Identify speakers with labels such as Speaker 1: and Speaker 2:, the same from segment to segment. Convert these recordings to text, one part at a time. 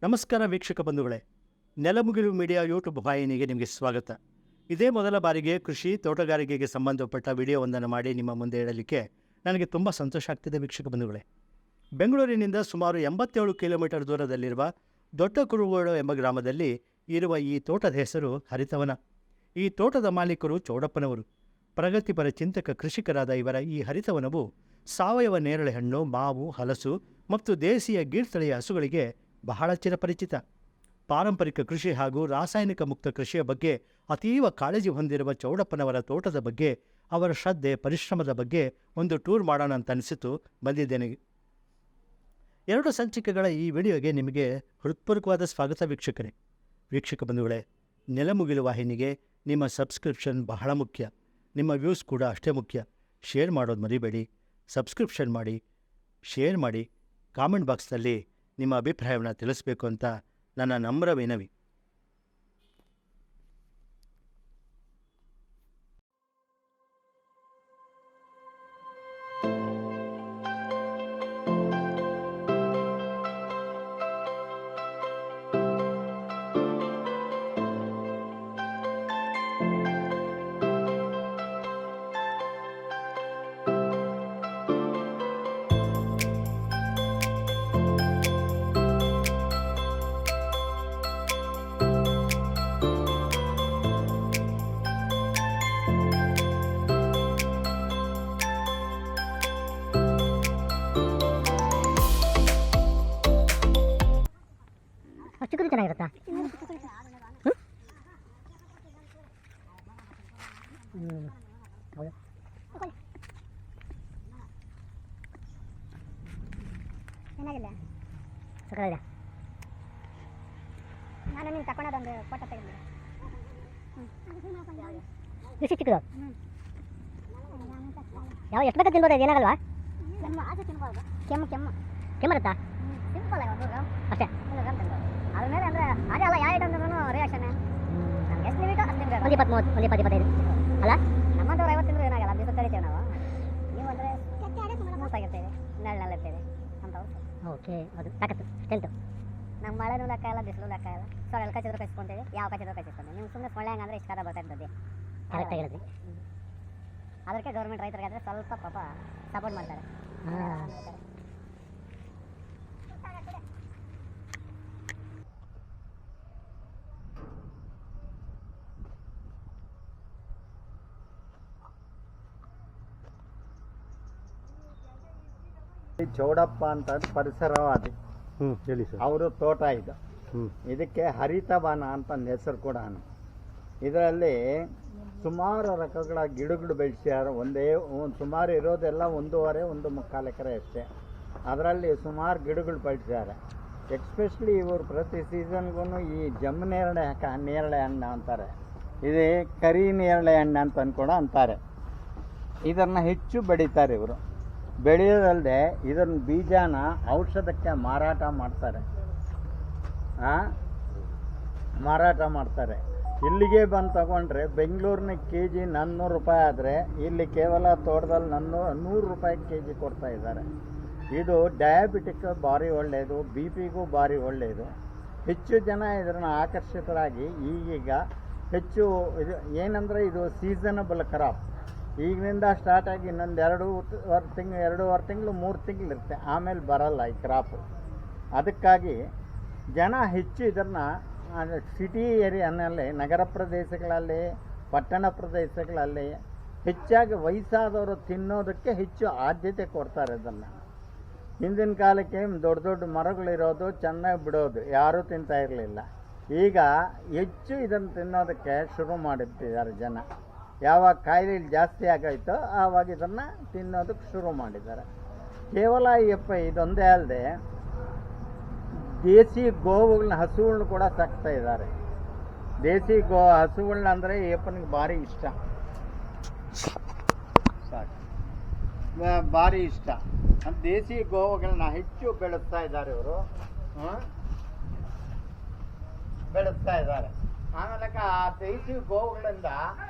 Speaker 1: ನಮಸ್ಕಾರ ವೀಕ್ಷಕ ಬಂಧುಗಳೇ, ನೆಲಮುಗಿಲು ಮೀಡಿಯಾ ಯೂಟ್ಯೂಬ್ ವಾಹಿನಿಗೆ ನಿಮಗೆ ಸ್ವಾಗತ. ಇದೇ ಮೊದಲ ಬಾರಿಗೆ ಕೃಷಿ ತೋಟಗಾರಿಕೆಗೆ ಸಂಬಂಧಪಟ್ಟ ವಿಡಿಯೋವೊಂದನ್ನು ಮಾಡಿ ನಿಮ್ಮ ಮುಂದೆ ಇಡಲಿಕ್ಕೆ ನನಗೆ ತುಂಬ ಸಂತೋಷ ಆಗ್ತಿದೆ. ವೀಕ್ಷಕ ಬಂಧುಗಳೇ, ಬೆಂಗಳೂರಿನಿಂದ ಸುಮಾರು 87 ಕಿಲೋಮೀಟರ್ ದೂರದಲ್ಲಿರುವ ದೊಡ್ಡ ಕುರುಗೋಡು ಎಂಬ ಗ್ರಾಮದಲ್ಲಿ ಇರುವ ಈ ತೋಟದ ಹೆಸರು ಹರಿತವನ. ಈ ತೋಟದ ಮಾಲೀಕರು ಚೌಡಪ್ಪನವರು. ಪ್ರಗತಿಪರ ಚಿಂತಕ ಕೃಷಿಕರಾದ ಇವರ ಈ ಹರಿತವನವು ಸಾವಯವ ನೇರಳೆ ಹಣ್ಣು, ಮಾವು, ಹಲಸು ಮತ್ತು ದೇಶೀಯ ಗೀರ್ತಳಿಯ ಹಸುಗಳಿಗೆ ಬಹಳ ಚಿರಪರಿಚಿತ. ಪಾರಂಪರಿಕ ಕೃಷಿ ಹಾಗೂ ರಾಸಾಯನಿಕ ಮುಕ್ತ ಕೃಷಿಯ ಬಗ್ಗೆ ಅತೀವ ಕಾಳಜಿ ಹೊಂದಿರುವ ಚೌಡಪ್ಪನವರ ತೋಟದ ಬಗ್ಗೆ, ಅವರ ಶ್ರದ್ಧೆ ಪರಿಶ್ರಮದ ಬಗ್ಗೆ ಒಂದು ಟೂರ್ ಮಾಡೋಣ ಅಂತ ಅನಿಸಿತು, ಬಂದಿದ್ದೇನೆ. 2 ಸಂಚಿಕೆಗಳ ಈ ವಿಡಿಯೋಗೆ ನಿಮಗೆ ಹೃತ್ಪೂರ್ವಕವಾದ ಸ್ವಾಗತ ವೀಕ್ಷಕರೇ. ವೀಕ್ಷಕ ಬಂಧುಗಳೇ, ನೆಲಮುಗಿಲು ವಾಹಿನಿಗೆ ನಿಮ್ಮ ಸಬ್ಸ್ಕ್ರಿಪ್ಷನ್ ಬಹಳ ಮುಖ್ಯ. ನಿಮ್ಮ ವ್ಯೂಸ್ ಕೂಡ ಅಷ್ಟೇ ಮುಖ್ಯ. ಶೇರ್ ಮಾಡೋದು ಮರಿಬೇಡಿ. ಸಬ್ಸ್ಕ್ರಿಪ್ಷನ್ ಮಾಡಿ, ಶೇರ್ ಮಾಡಿ, ಕಾಮೆಂಟ್ ಬಾಕ್ಸ್ನಲ್ಲಿ ನಿಮ್ಮ ಅಭಿಪ್ರಾಯವನ್ನು ತಿಳಿಸಬೇಕು ಅಂತ ನನ್ನ ನಮ್ರ ವಿನವಿ.
Speaker 2: ಚಿಕ್ಕದು ಚೆನ್ನಾಗಿರುತ್ತಾ? ಹೌದು. ಚೆನ್ನಾಗಿದೆ, ಸಕ್ಕತ್ತಾಗಿದೆ. ನಾನು ನೀನು ತಗೊಂಡದೊಂದು ಫೋಟೋ ತೆಗೆದು ಎಷ್ಟು ಚಿಕ್ಕದು? ಯಾವ ಎಷ್ಟು ಬೇಕಾದ ತಿನ್ಬೋದು? ಏನಾಗಲ್ವಾ? ಕೆಮ್ಮರುತ್ತಾ? ಸಿಂಪಲ್ ಅಷ್ಟೇ. ಅದ್ರ ಮೇಲೆ ಅಂದರೆ ಅದೇ ಅಲ್ಲ, ಯಾವ ಐಟಮ್ ಅಂದ್ರೂ ರಿಯಾಕ್ಷನ್ ನಮ್ಗೆ ಎಷ್ಟು ಲಿಮಿಟು ಅಷ್ಟು ತಿನ್ಬೇಕು. 20, 30, 25 ಅಲ್ಲ, ನಮ್ಮಂಥವ್ರು 50 ತಿಂದರೂ ಏನಾಗಲ್ಲ. ದಿವಸ ಕರಿತೇವೆ ನಾವು. ನೀವು ಅಂದರೆ ಸ್ಮೂತಾಗಿರ್ತೇವೆ, ನೆರಳಿರ್ತೇವೆ ಅಂಥವ್ರು. ಓಕೆ, ಅದು ತಾಕತ್ತು ಸ್ಟ್ರೆಂತು. ನಮ್ಮ ಮಳೆನೂ ಲೆಕ್ಕ ಇಲ್ಲ, ಬಿಸಿಲು ಲೆಕ್ಕ ಇಲ್ಲ. ಸೊ ಎಲ್ಲಿ ಕಚ್ಚಿದ್ರು ಕಚ್ಕೊಂತೇವೆ, ಯಾವ ಕಚ್ಚಿದ್ರು ಕಚ್ಚಿರ್ತೀವಿ. ನೀವು ಸುಮ್ಮನೆ ಸೊಳ್ಳೆ ಹಂಗಂದ್ರೆ ಇಷ್ಟ ಬರ್ತಾ ಇರ್ತದೆ. ಕರೆಕ್ಟಾಗಿ ಹೇಳಿದ್ವಿ. ಅದಕ್ಕೆ ಗೌರ್ಮೆಂಟ್ ರೈತರಿಗಾದರೆ ಸ್ವಲ್ಪ ಪಾಪ ಸಪೋರ್ಟ್ ಮಾಡ್ತಾರೆ.
Speaker 3: ಚೌಡಪ್ಪ ಅಂತ ಪರಿಸರವಾದಿ
Speaker 1: ಹೇಳಿ ಸರ್.
Speaker 3: ಅವರು ತೋಟ ಇದು. ಇದಕ್ಕೆ ಹರಿತವನ ಅಂತ ಹೆಸರು ಕೂಡ. ಇದರಲ್ಲಿ ಸುಮಾರು ರಕಗಳ ಗಿಡಗಳು ಬೆಳೆಸ್ಯಾರ. ಸುಮಾರು ಇರೋದೆಲ್ಲ 1.5-1.25 ಎಕರೆ ಅಷ್ಟೇ. ಅದರಲ್ಲಿ ಸುಮಾರು ಗಿಡಗಳು ಬೆಳೆಸ್ಯಾರ. ಎಕ್ಸ್ಪೆಷಲಿ ಇವರು ಪ್ರತಿ ಸೀಸನ್ಗೂ ಈ ಜಮ್ಮು ನೇರಳೆ ಹಣ್ಣು ಅಂತಾರೆ. ಇದು ಕರಿ ನೇರಳೆ ಹಣ್ಣು ಅಂತ ಕೂಡ ಅಂತಾರೆ. ಇದನ್ನು ಹೆಚ್ಚು ಬೆಳೀತಾರೆ ಇವರು. ಬೆಳೆಯೋದಲ್ಲದೆ ಇದನ್ನ ಬೀಜನ ಔಷಧಕ್ಕೆ ಮಾರಾಟ ಮಾಡ್ತಾರೆ. ಇಲ್ಲಿಗೆ ಬಂದು ತಗೊಂಡ್ರೆ ಬೆಂಗಳೂರಿನ KG 400 ರೂಪಾಯಿ ಆದರೆ ಇಲ್ಲಿ ಕೇವಲ ತೋಟದಲ್ಲಿ 100 ರೂಪಾಯಿ KG ಕೊಡ್ತಾ ಇದ್ದಾರೆ. ಇದು ಡಯಾಬಿಟಿಕ್ ಭಾರಿ ಒಳ್ಳೆಯದು, BP-ಗೂ ಭಾರಿ ಒಳ್ಳೆಯದು. ಹೆಚ್ಚು ಜನ ಇದನ್ನು ಆಕರ್ಷಿತರಾಗಿ ಈಗೀಗ ಹೆಚ್ಚು ಇದು ಏನಂದರೆ ಇದು ಸೀಸನಬಲ್ ಕ್ರಾಪ್. ಈಗಿನಿಂದ ಸ್ಟಾರ್ಟ್ ಆಗಿ ಇನ್ನೊಂದು 2.5 ತಿಂಗಳು 3 ತಿಂಗಳು ಇರುತ್ತೆ, ಆಮೇಲೆ ಬರಲ್ಲ ಈ ಕ್ರಾಪು. ಅದಕ್ಕಾಗಿ ಜನ ಹೆಚ್ಚು ಇದನ್ನು ಸಿಟಿ ಏರಿಯಾನಲ್ಲಿ, ನಗರ ಪ್ರದೇಶಗಳಲ್ಲಿ, ಪಟ್ಟಣ ಪ್ರದೇಶಗಳಲ್ಲಿ ಹೆಚ್ಚಾಗಿ ವಯಸ್ಸಾದವರು ತಿನ್ನೋದಕ್ಕೆ ಹೆಚ್ಚು ಆದ್ಯತೆ ಕೊಡ್ತಾರೆ. ಇದನ್ನು ಹಿಂದಿನ ಕಾಲಕ್ಕೆ ದೊಡ್ಡ ದೊಡ್ಡ ಮರಗಳಿರೋದು, ಚೆನ್ನಾಗಿ ಬಿಡೋದು, ಯಾರೂ ತಿಂತಾ ಇರಲಿಲ್ಲ. ಈಗ ಹೆಚ್ಚು ಇದನ್ನು ತಿನ್ನೋದಕ್ಕೆ ಶುರು ಮಾಡಿಬಿಟ್ಟಿದ್ದಾರೆ ಜನ. ಯಾವಾಗ ಕಾಯಿಲೆ ಜಾಸ್ತಿ ಆಗೋಯ್ತೋ ಆವಾಗ ಇದನ್ನು ತಿನ್ನೋದಕ್ಕೆ ಶುರು ಮಾಡಿದ್ದಾರೆ. ಕೇವಲ ಇದೊಂದೇ ಅಲ್ಲದೆ ದೇಸಿ ಗೋವುಗಳನ್ನ, ಹಸುಗಳನ್ನ ಕೂಡ ಸಾಕ್ತಾ ಇದ್ದಾರೆ. ದೇಸಿ ಹಸುಗಳನ್ನ ಅಂದರೆ ಯಪ್ಪನಿಗೆ ಭಾರಿ ಇಷ್ಟ, ಭಾರಿ ಇಷ್ಟ. ದೇಸಿ ಗೋವುಗಳನ್ನ ಹೆಚ್ಚು ಬೆಳೆಸ್ತಾ ಇದ್ದಾರೆ ಇವರು, ಬೆಳೆಸ್ತಾ ಇದ್ದಾರೆ. ಆಮೇಲೆ ಆ ದೇಸಿ ಗೋವುಗಳಿಂದ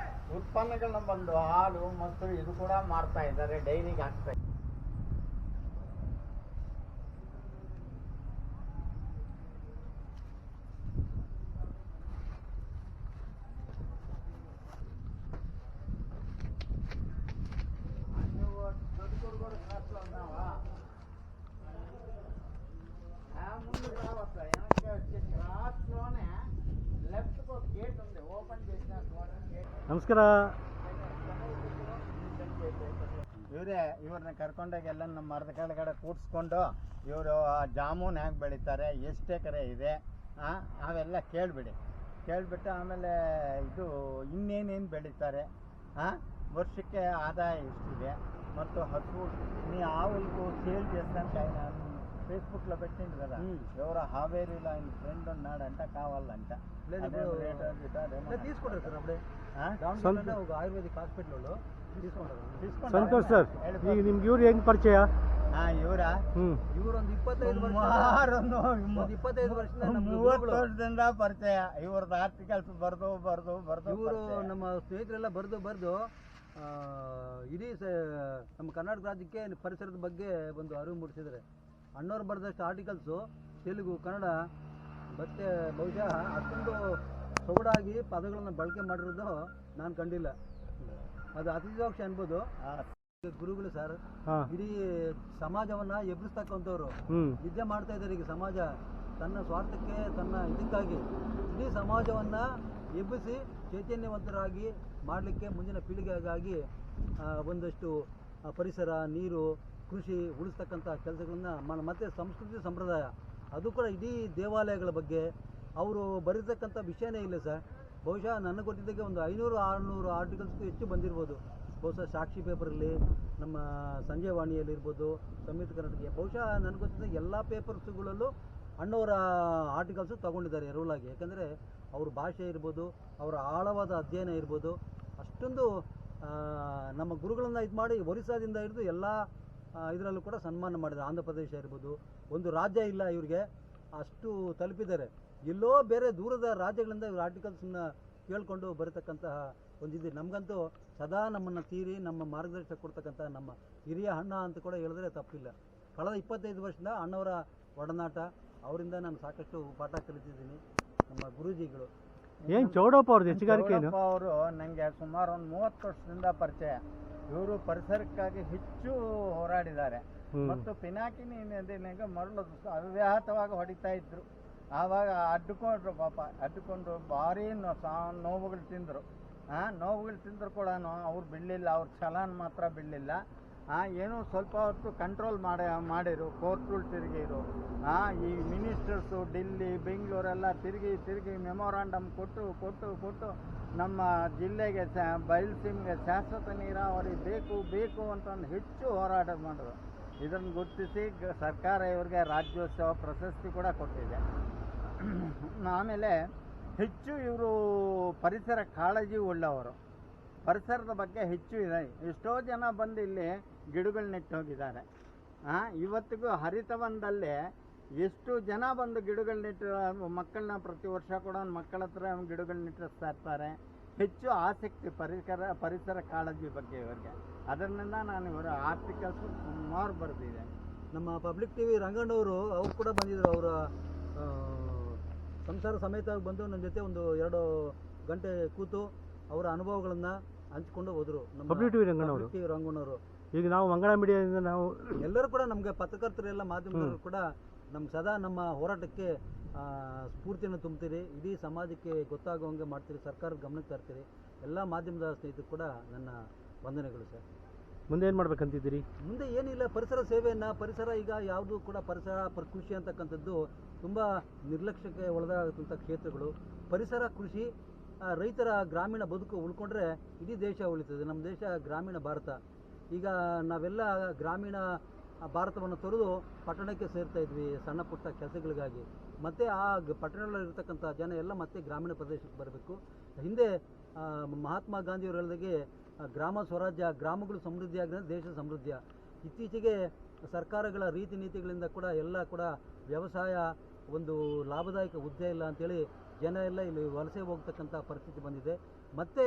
Speaker 3: ಉತ್ಪನ್ನಗಳನ್ನ ಬಂದು ಹಾಲು, ಮೊಸರು ಇದು ಕೂಡ ಮಾಡ್ತಾ ಇದ್ದಾರೆ, ಡೈರಿಗೆ ಹಾಕ್ತಾ ಇದ್ದಾರೆ.
Speaker 1: ನಮಸ್ಕಾರ.
Speaker 3: ಇವ್ರನ್ನ ಕರ್ಕೊಂಡೋಗಿ ಎಲ್ಲ ನಮ್ಮ ಮರದ ಕೆಳಗಡೆ ಕೂಡಿಸ್ಕೊಂಡು ಇವರು ಜಾಮೂನ್ ಹೇಗೆ ಬೆಳೀತಾರೆ, ಎಷ್ಟು ಎಕರೆ ಇದೆ ಅವೆಲ್ಲ ಕೇಳಿಬಿಟ್ಟು ಆಮೇಲೆ ಇದು ಇನ್ನೇನೇನು ಬೆಳೀತಾರೆ, ವರ್ಷಕ್ಕೆ ಆದಾಯ ఎష్టిదే ಮತ್ತು హసు నీ ఆవులకు సేల్ చేస్తానికి ఆయన ఫేస్బుక్లో పెట్టిండు కదా, ఎవరో హావేరీలో ఆయన ఫ్రెండ్ ఉన్నాడంట, కావాలంట
Speaker 4: తీసుకుంటారు సార్. అప్పుడే ఒక ఆయుర్వేదిక్ హాస్పిటల్లో తీసుకుంటారు.
Speaker 1: ಸಂತೋಷ್ ಸರ್, ಈಗ ನಿಮ್ಗೆ ಇವ್ರು ಹೆಂಗೆ ಪರಿಚಯ?
Speaker 4: ಇವರೊಂದು 25 ವರ್ಷದಿಂದ
Speaker 3: 30 ವರ್ಷದಿಂದ ಪರಿಚಯ. ಇವ್ರದ್ದು ಆರ್ಟಿಕಲ್ಸ್ ಬರ್ದು
Speaker 4: ಇವರು ನಮ್ಮ ಸ್ನೇಹಿತರೆಲ್ಲ ಬರೆದು ಇಡೀ ನಮ್ಮ ಕರ್ನಾಟಕ ರಾಜ್ಯಕ್ಕೆ ಪರಿಸರದ ಬಗ್ಗೆ ಒಂದು ಅರಿವು ಮೂಡಿಸಿದ್ದಾರೆ. ಅಣ್ಣವ್ರು ಬರೆದಷ್ಟು ಆರ್ಟಿಕಲ್ಸು ತೆಲುಗು, ಕನ್ನಡ ಮತ್ತು ಬಹುಶಃ ಅಷ್ಟೊಂದು ಸೊಗಡಾಗಿ ಪದಗಳನ್ನು ಬಳಕೆ ಮಾಡಿರೋದು ನಾನು ಕಂಡಿಲ್ಲ. ಅದು ಅತಿಶಯೋಕ್ತಿ ಅನ್ಬೋದು. ಗುರುಗಳು ಸರ್ ಇಡೀ ಸಮಾಜವನ್ನ ಎಬ್ಬಿಸ್ತಕ್ಕಂಥವ್ರು ವಿದ್ಯೆ ಮಾಡ್ತಾ ಇದ್ದಾರೆ. ಈಗ ಸಮಾಜ ತನ್ನ ಸ್ವಾರ್ಥಕ್ಕೆ, ತನ್ನ ಇದಕ್ಕಾಗಿ ಇಡೀ ಸಮಾಜವನ್ನ ಎಬ್ಬಿಸಿ ಚೈತನ್ಯವಂತರಾಗಿ ಮಾಡಲಿಕ್ಕೆ ಮುಂದಿನ ಪೀಳಿಗೆಗಾಗಿ ಒಂದಷ್ಟು ಪರಿಸರ, ನೀರು, ಕೃಷಿ ಉಳಿಸ್ತಕ್ಕಂಥ ಕೆಲಸಗಳನ್ನ ಮತ್ತು ಸಂಸ್ಕೃತಿ ಸಂಪ್ರದಾಯ, ಅದು ಕೂಡ ಇಡೀ ದೇವಾಲಯಗಳ ಬಗ್ಗೆ ಅವರು ಬರೀತಕ್ಕಂಥ ವಿಷಯನೇ ಇಲ್ಲ ಸರ್. ಬಹುಶಃ ನನಗೆ ಗೊತ್ತಿದ್ದಾಗೆ ಒಂದು 500-600 ಆರ್ಟಿಕಲ್ಸ್ಗೂ ಹೆಚ್ಚು ಬಂದಿರ್ಬೋದು. ಬಹುಶಃ ಸಾಕ್ಷಿ ಪೇಪರಲ್ಲಿ, ನಮ್ಮ ಸಂಜೆ ವಾಣಿಯಲ್ಲಿರ್ಬೋದು, ಸಂಯುಕ್ತ ಕರ್ನಾಟಕ, ಬಹುಶಃ ನನಗೆ ಗೊತ್ತಿದ್ದ ಎಲ್ಲ ಪೇಪರ್ಸ್ಗಳಲ್ಲೂ ಅಣ್ಣವರ ಆರ್ಟಿಕಲ್ಸು ತೊಗೊಂಡಿದ್ದಾರೆ ಎರವಲಾಗಿ. ಯಾಕಂದರೆ ಅವ್ರ ಭಾಷೆ ಇರ್ಬೋದು, ಅವರ ಆಳವಾದ ಅಧ್ಯಯನ ಇರ್ಬೋದು, ಅಷ್ಟೊಂದು ನಮ್ಮ ಗುರುಗಳನ್ನು ಇದು ಮಾಡಿ ಒರಿಸ್ಸಾದಿಂದ ಹಿಡಿದು ಎಲ್ಲ ಇದರಲ್ಲೂ ಕೂಡ ಸನ್ಮಾನ ಮಾಡಿದ್ದಾರೆ. ಆಂಧ್ರ ಪ್ರದೇಶ ಇರ್ಬೋದು, ಒಂದು ರಾಜ್ಯ ಇಲ್ಲ ಇವರಿಗೆ, ಅಷ್ಟು ತಲುಪಿದ್ದಾರೆ. ಎಲ್ಲೋ ಬೇರೆ ದೂರದ ರಾಜ್ಯಗಳಿಂದ ಇವ್ರ ಆರ್ಟಿಕಲ್ಸನ್ನ ಕೇಳಿಕೊಂಡು ಬರತಕ್ಕಂತಹ ಒಂದಿದೆ. ನಮಗಂತೂ ಸದಾ ನಮ್ಮನ್ನು ತೀರಿ ನಮ್ಮ ಮಾರ್ಗದರ್ಶನ ಕೊಡ್ತಕ್ಕಂಥ ನಮ್ಮ ಹಿರಿಯ ಅಣ್ಣ ಅಂತ ಕೂಡ ಹೇಳಿದ್ರೆ ತಪ್ಪಿಲ್ಲ. ಕಳೆದ 25 ವರ್ಷದಿಂದ ಅಣ್ಣವರ ಒಡನಾಟ, ಅವರಿಂದ ನಾನು ಸಾಕಷ್ಟು ಪಾಠ ಕಲಿತಿದ್ದೀನಿ. ನಮ್ಮ ಗುರೂಜಿಗಳು
Speaker 1: ಏನು ಚೌಡಪ್ಪ ಅವ್ರದ್ದು ಹೆಚ್ಚುಗಾರಿಕೆ
Speaker 3: ಅವರು ನನಗೆ ಸುಮಾರು ಒಂದು 30 ವರ್ಷದಿಂದ ಪರಿಚಯ. ಇವರು ಪರಿಸರಕ್ಕಾಗಿ ಹೆಚ್ಚು ಹೋರಾಡಿದ್ದಾರೆ. ಮತ್ತು ಪಿನಾಕಿನಿ ನದಿನಾಗ ಮರಳು ಅವ್ಯಾಹತವಾಗಿ ಹೊಡಿತಾ ಇದ್ರು. ಆವಾಗ ಅಡ್ಡುಕೊಂಡ್ರು, ಪಾಪ ಅಡ್ಡುಕೊಂಡು ಭಾರಿ ನೋವುಗಳು ತಿಂದರು. ನೋವುಗಳು ತಿಂದರೂ ಕೂಡ ಅವ್ರು ಬಿಡಲಿಲ್ಲ, ಅವ್ರ ಚಲನ್ ಮಾತ್ರ ಬಿಡಲಿಲ್ಲ. ಏನೋ ಸ್ವಲ್ಪ ಹೊತ್ತು ಕಂಟ್ರೋಲ್ ಮಾಡಿರು, ಕೋರ್ಟ್ಗಳು ತಿರುಗಿರು. ಈ ಮಿನಿಸ್ಟರ್ಸು ಡಿಲ್ಲಿ, ಬೆಂಗಳೂರೆಲ್ಲ ತಿರುಗಿ ಮೆಮೊರಾಂಡಮ್ ಕೊಟ್ಟು ನಮ್ಮ ಜಿಲ್ಲೆಗೆ ಬಯಲುಸೀಮೆಗೆ ಶಾಶ್ವತ ನೀರಾವರಿ ಬೇಕು ಅಂತ ಹೆಚ್ಚು ಹೋರಾಟ ಮಾಡಿದ್ರು. ಇದನ್ನು ಗುರುತಿಸಿ ಸರ್ಕಾರ ಇವ್ರಿಗೆ ರಾಜ್ಯೋತ್ಸವ ಪ್ರಶಸ್ತಿ ಕೂಡ ಕೊಟ್ಟಿದೆ. ಆಮೇಲೆ ಹೆಚ್ಚು ಇವರು ಪರಿಸರ ಕಾಳಜಿ ಉಳ್ಳವರು, ಪರಿಸರದ ಬಗ್ಗೆ ಹೆಚ್ಚು ಇದೆ. ಎಷ್ಟೋ ಜನ ಬಂದು ಇಲ್ಲಿ ಗಿಡಗಳು ನೆಟ್ಟು ಹೋಗಿದ್ದಾರೆ. ಇವತ್ತಿಗೂ ಹರಿತವನದಲ್ಲಿ ಎಷ್ಟು ಜನ ಬಂದು ಗಿಡಗಳು ನೆಟ್ಟು ಮಕ್ಕಳನ್ನ ಪ್ರತಿ ವರ್ಷ ಕೂಡ ಮಕ್ಕಳ ಹತ್ರ ಗಿಡಗಳು ನೆಟ್ಟಿಸ್ತಾ ಇರ್ತಾರೆ. ಹೆಚ್ಚು ಆಸಕ್ತಿ ಪರಿಸರ ಕಾಳಜಿ ಬಗ್ಗೆ ಇವರಿಗೆ. ಅದರಿಂದ ನಾನು ಇವರ ಆರ್ಟಿಕಲ್ಸ್ ಸುಮಾರು ಬರೆದಿದೆ.
Speaker 4: ನಮ್ಮ ಪಬ್ಲಿಕ್ ಟಿವಿ ರಂಗಣ್ಣವರು ಅವ್ರು ಕೂಡ ಬಂದಿದ್ರು. ಅವರ ಸಂಸಾರ ಸಮೇತವಾಗಿ ಬಂದು ನನ್ನ ಜೊತೆ ಒಂದು 2 ಗಂಟೆ ಕೂತು ಅವರ ಅನುಭವಗಳನ್ನು ಹಂಚಿಕೊಂಡು ಹೋದರು. ನಮ್ಮ
Speaker 1: ಪಬ್ಲಿಕ್ ಟಿವಿ
Speaker 4: ರಂಗಣ್ಣವರು
Speaker 1: ಈಗ ನಾವು ಮಂಗಳ ಮೀಡಿಯಾದಿಂದ ನಾವು
Speaker 4: ಎಲ್ಲರೂ ಕೂಡ ನಮಗೆ ಪತ್ರಕರ್ತರೆಲ್ಲ ಮಾಧ್ಯಮದವರು ಕೂಡ ನಮ್ಗೆ ಸದಾ ನಮ್ಮ ಹೋರಾಟಕ್ಕೆ ಸ್ಫೂರ್ತಿಯನ್ನು ತುಂಬ್ತೀರಿ. ಇಡೀ ಸಮಾಜಕ್ಕೆ ಗೊತ್ತಾಗುವಂಗೆ ಮಾಡ್ತೀರಿ, ಸರ್ಕಾರದ ಗಮನಕ್ಕೆ ತರ್ತೀರಿ. ಎಲ್ಲ ಮಾಧ್ಯಮದ ಸ್ನೇಹಿತರು ಕೂಡ ನನ್ನ ವಂದನೆಗಳು ಸರ್.
Speaker 1: ಮುಂದೆ ಏನು ಮಾಡ್ಬೇಕಂತಿದ್ದೀರಿ?
Speaker 4: ಮುಂದೆ ಏನಿಲ್ಲ, ಪರಿಸರ ಸೇವೆಯನ್ನು, ಪರಿಸರ ಈಗ ಯಾವುದು ಕೂಡ ಕೃಷಿ ಅಂತಕ್ಕಂಥದ್ದು ತುಂಬ ನಿರ್ಲಕ್ಷ್ಯಕ್ಕೆ ಒಳಗಾಗಂಥ ಕ್ಷೇತ್ರಗಳು. ಪರಿಸರ, ಕೃಷಿ, ರೈತರ ಗ್ರಾಮೀಣ ಬದುಕು ಉಳ್ಕೊಂಡ್ರೆ ಇಡೀ ದೇಶ ಉಳಿತದೆ. ನಮ್ಮ ದೇಶ ಗ್ರಾಮೀಣ ಭಾರತ. ಈಗ ನಾವೆಲ್ಲ ಗ್ರಾಮೀಣ ಭಾರತವನ್ನು ತೊರೆದು ಪಟ್ಟಣಕ್ಕೆ ಸೇರ್ತಾ ಇದ್ವಿ ಸಣ್ಣ ಪುಟ್ಟ ಕೆಲಸಗಳಿಗಾಗಿ. ಮತ್ತು ಆ ಪಟ್ಟಣದಲ್ಲಿರ್ತಕ್ಕಂಥ ಜನ ಎಲ್ಲ ಮತ್ತೆ ಗ್ರಾಮೀಣ ಪ್ರದೇಶಕ್ಕೆ ಬರಬೇಕು. ಹಿಂದೆ ಮಹಾತ್ಮ ಗಾಂಧಿಯವರು ಹೇಳಿದಾಗೆ ಗ್ರಾಮ ಸ್ವರಾಜ್ಯ, ಗ್ರಾಮಗಳು ಸಮೃದ್ಧಿಯಾಗಿದ್ರೆ ದೇಶ ಸಮೃದ್ಧಿಯ. ಇತ್ತೀಚೆಗೆ ಸರ್ಕಾರಗಳ ರೀತಿ ನೀತಿಗಳಿಂದ ಕೂಡ ಎಲ್ಲ ಕೂಡ ವ್ಯವಸಾಯ ಒಂದು ಲಾಭದಾಯಕ ಹುದ್ದೆ ಇಲ್ಲ ಅಂಥೇಳಿ ಜನ ಎಲ್ಲ ಇಲ್ಲಿ ವಲಸೆ ಹೋಗ್ತಕ್ಕಂಥ ಪರಿಸ್ಥಿತಿ ಬಂದಿದೆ. ಮತ್ತು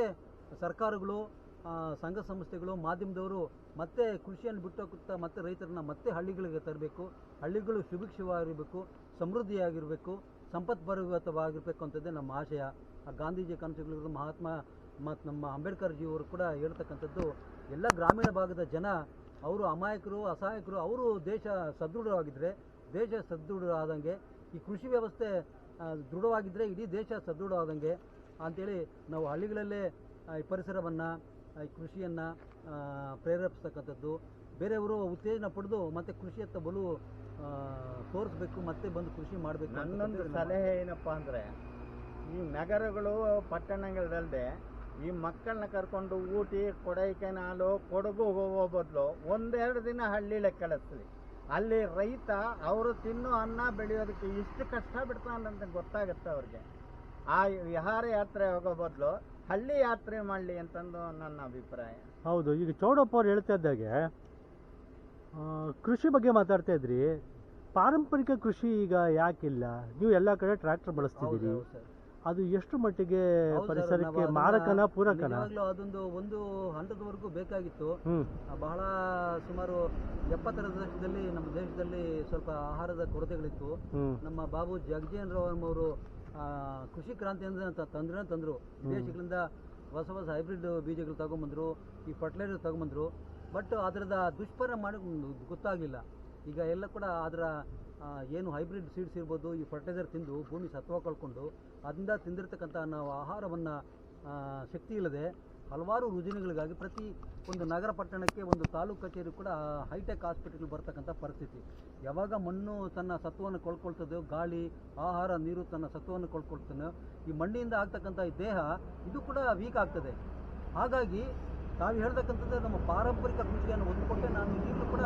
Speaker 4: ಸರ್ಕಾರಗಳು, ಸಂಘ ಸಂಸ್ಥೆಗಳು, ಮಾಧ್ಯಮದವರು ಮತ್ತೆ ಕೃಷಿಯನ್ನು ಬಿಟ್ಟೋಗ್ತಾ ಮತ್ತೆ ರೈತರನ್ನ ಮತ್ತೆ ಹಳ್ಳಿಗಳಿಗೆ ತರಬೇಕು. ಹಳ್ಳಿಗಳು ಸುಭಿಕ್ಷವಾಗಿರಬೇಕು, ಸಮೃದ್ಧಿಯಾಗಿರಬೇಕು, ಸಂಪತ್ಭರಿತವಾಗಿರಬೇಕು ಅಂತದ್ದೇ ನಮ್ಮ ಆಶಯ. ಗಾಂಧೀಜಿ ಕನಸುಗಳು, ಮಹಾತ್ಮ ಮತ್ತು ನಮ್ಮ ಅಂಬೇಡ್ಕರ್ ಜಿಯವರು ಕೂಡ ಹೇಳ್ತಕ್ಕಂಥದ್ದು. ಎಲ್ಲ ಗ್ರಾಮೀಣ ಭಾಗದ ಜನ ಅವರು ಅಮಾಯಕರು, ಅಸಹಾಯಕರು. ಅವರು ದೇಶ ಸದೃಢವಾಗಿದ್ದರೆ, ದೇಶ ಸದೃಢವಾದಂಗೆ, ಈ ಕೃಷಿ ವ್ಯವಸ್ಥೆ ದೃಢವಾಗಿದ್ದರೆ ಇಡೀ ದೇಶ ಸದೃಢವಾದಂಗೆ ಅಂಥೇಳಿ ನಾವು ಹಳ್ಳಿಗಳಲ್ಲೇ ಈ ಪರಿಸರವನ್ನು ಈ ಕೃಷಿಯನ್ನು ಪ್ರೇರೇಪಿಸ್ತಕ್ಕಂಥದ್ದು, ಬೇರೆಯವರು ಉತ್ತೇಜನ ಪಡೆದು ಮತ್ತು ಕೃಷಿಯತ್ತ ಬಲು ತೋರಿಸ್ಬೇಕು, ಮತ್ತೆ ಬಂದು ಕೃಷಿ ಮಾಡಬೇಕು.
Speaker 3: ನನ್ನೊಂದು ಸಲಹೆ ಏನಪ್ಪ ಅಂದರೆ, ಈ ನಗರಗಳು ಪಟ್ಟಣಗಳಲ್ಲದೆ ಈ ಮಕ್ಕಳನ್ನ ಕರ್ಕೊಂಡು ಊಟಿ, ಕೊಡೈಕೆನಾಲು, ಕೊಡಗು ಹೋಗೋ ಬದಲು ಒಂದೆರಡು ದಿನ ಹಳ್ಳಿಲೆ ಕಳಿಸ್ಲಿ. ಅಲ್ಲಿ ರೈತ ಅವರು ತಿನ್ನೋ ಅನ್ನ ಬೆಳೆಯೋದಕ್ಕೆ ಇಷ್ಟು ಕಷ್ಟ ಬಿಡ್ತಾನಂತ ಗೊತ್ತಾಗುತ್ತೆ ಅವ್ರಿಗೆ. ಆ ವಿಹಾರ ಯಾತ್ರೆ ಹೋಗೋ ಬದಲು ಹಳ್ಳಿ ಯಾತ್ರೆ ಮಾಡಲಿ ಅಂತಂದು ನನ್ನ ಅಭಿಪ್ರಾಯ.
Speaker 1: ಹೌದು, ಈಗ ಚೌಡಪ್ಪ ಅವ್ರು ಹೇಳ್ತಾ ಇದ್ದಾಗೆ ಕೃಷಿ ಬಗ್ಗೆ ಮಾತಾಡ್ತಾ ಇದ್ರಿ. ಪಾರಂಪರಿಕ ಕೃಷಿ ಈಗ ಯಾಕಿಲ್ಲ? ನೀವು ಎಲ್ಲ ಕಡೆ ಟ್ರ್ಯಾಕ್ಟರ್ ಬಳಸ್ತಿದ್ದೀರಿ, ಅದು ಎಷ್ಟು ಮಟ್ಟಿಗೆ ಪರಿಸರಕ್ಕೆ ಮಾರಕನ ಪೂರಕನ?
Speaker 4: ಒಂದು ಹಂತದವರೆಗೂ ಬೇಕಾಗಿತ್ತು. ಬಹಳ ಸುಮಾರು 70ರ ದಶಕದಲ್ಲಿ ನಮ್ಮ ದೇಶದಲ್ಲಿ ಸ್ವಲ್ಪ ಆಹಾರದ ಕೊರತೆಗಳಿತ್ತು. ನಮ್ಮ ಬಾಬು ಜಗಜೀವನ್ ರಾಮ್ ಅವರು ಕೃಷಿ ಕ್ರಾಂತಿ ಅಂದ್ರೆ ತಂದ್ರು. ವಿದೇಶಗಳಿಂದ ಹೊಸ ಹೊಸ ಹೈಬ್ರಿಡ್ ಬೀಜಗಳು ತಗೊಂಬಂದ್ರು, ಈ ಫರ್ಟಿಲೈಸರ್ ತಗೊಂಬಂದ್ರು. ಬಟ್ ಅದರದ ದುಷ್ಪರಿಣಾಮ ಮಾಡಿ ಗೊತ್ತಾಗಲಿಲ್ಲ. ಈಗ ಎಲ್ಲ ಕೂಡ ಅದರ ಏನು ಹೈಬ್ರಿಡ್ ಸೀಡ್ಸ್ ಇರ್ಬೋದು, ಈ ಫರ್ಟಿಲೈಸರ್ ತಿಂದು ಭೂಮಿ ಸತ್ವ ಕಳ್ಕೊಂಡು ಅದರಿಂದ ತಿಂದಿರ್ತಕ್ಕಂಥ ನಾವು ಆಹಾರವನ್ನು ಶಕ್ತಿ ಇಲ್ಲದೆ ಹಲವಾರು ರುಜಿನಗಳಿಗಾಗಿ ಪ್ರತಿ ಒಂದು ನಗರ ಪಟ್ಟಣಕ್ಕೆ ಒಂದು ತಾಲೂಕು ಕಚೇರಿ ಕೂಡ ಹೈಟೆಕ್ ಹಾಸ್ಪಿಟಲ್ ಬರ್ತಕ್ಕಂಥ ಪರಿಸ್ಥಿತಿ. ಯಾವಾಗ ಮಣ್ಣು ತನ್ನ ಸತ್ವವನ್ನು ಕಳ್ಕೊಳ್ತದೋ, ಗಾಳಿ, ಆಹಾರ, ನೀರು ತನ್ನ ಸತ್ವವನ್ನು ಕಳ್ಕೊಳ್ತಾನೋ, ಈ ಮಣ್ಣಿಂದ ಆಗ್ತಕ್ಕಂಥ ಈ ದೇಹ ಇದು ಕೂಡ ವೀಕ್ ಆಗ್ತದೆ. ಹಾಗಾಗಿ ತಾವು ಹೇಳ್ತಕ್ಕಂಥದ್ದು ನಮ್ಮ ಪಾರಂಪರಿಕ ಕೃಷಿಯನ್ನು ಹೊಂದಿಕೊಂಡೆ ನಾನು ಈಗಲೂ ಕೂಡ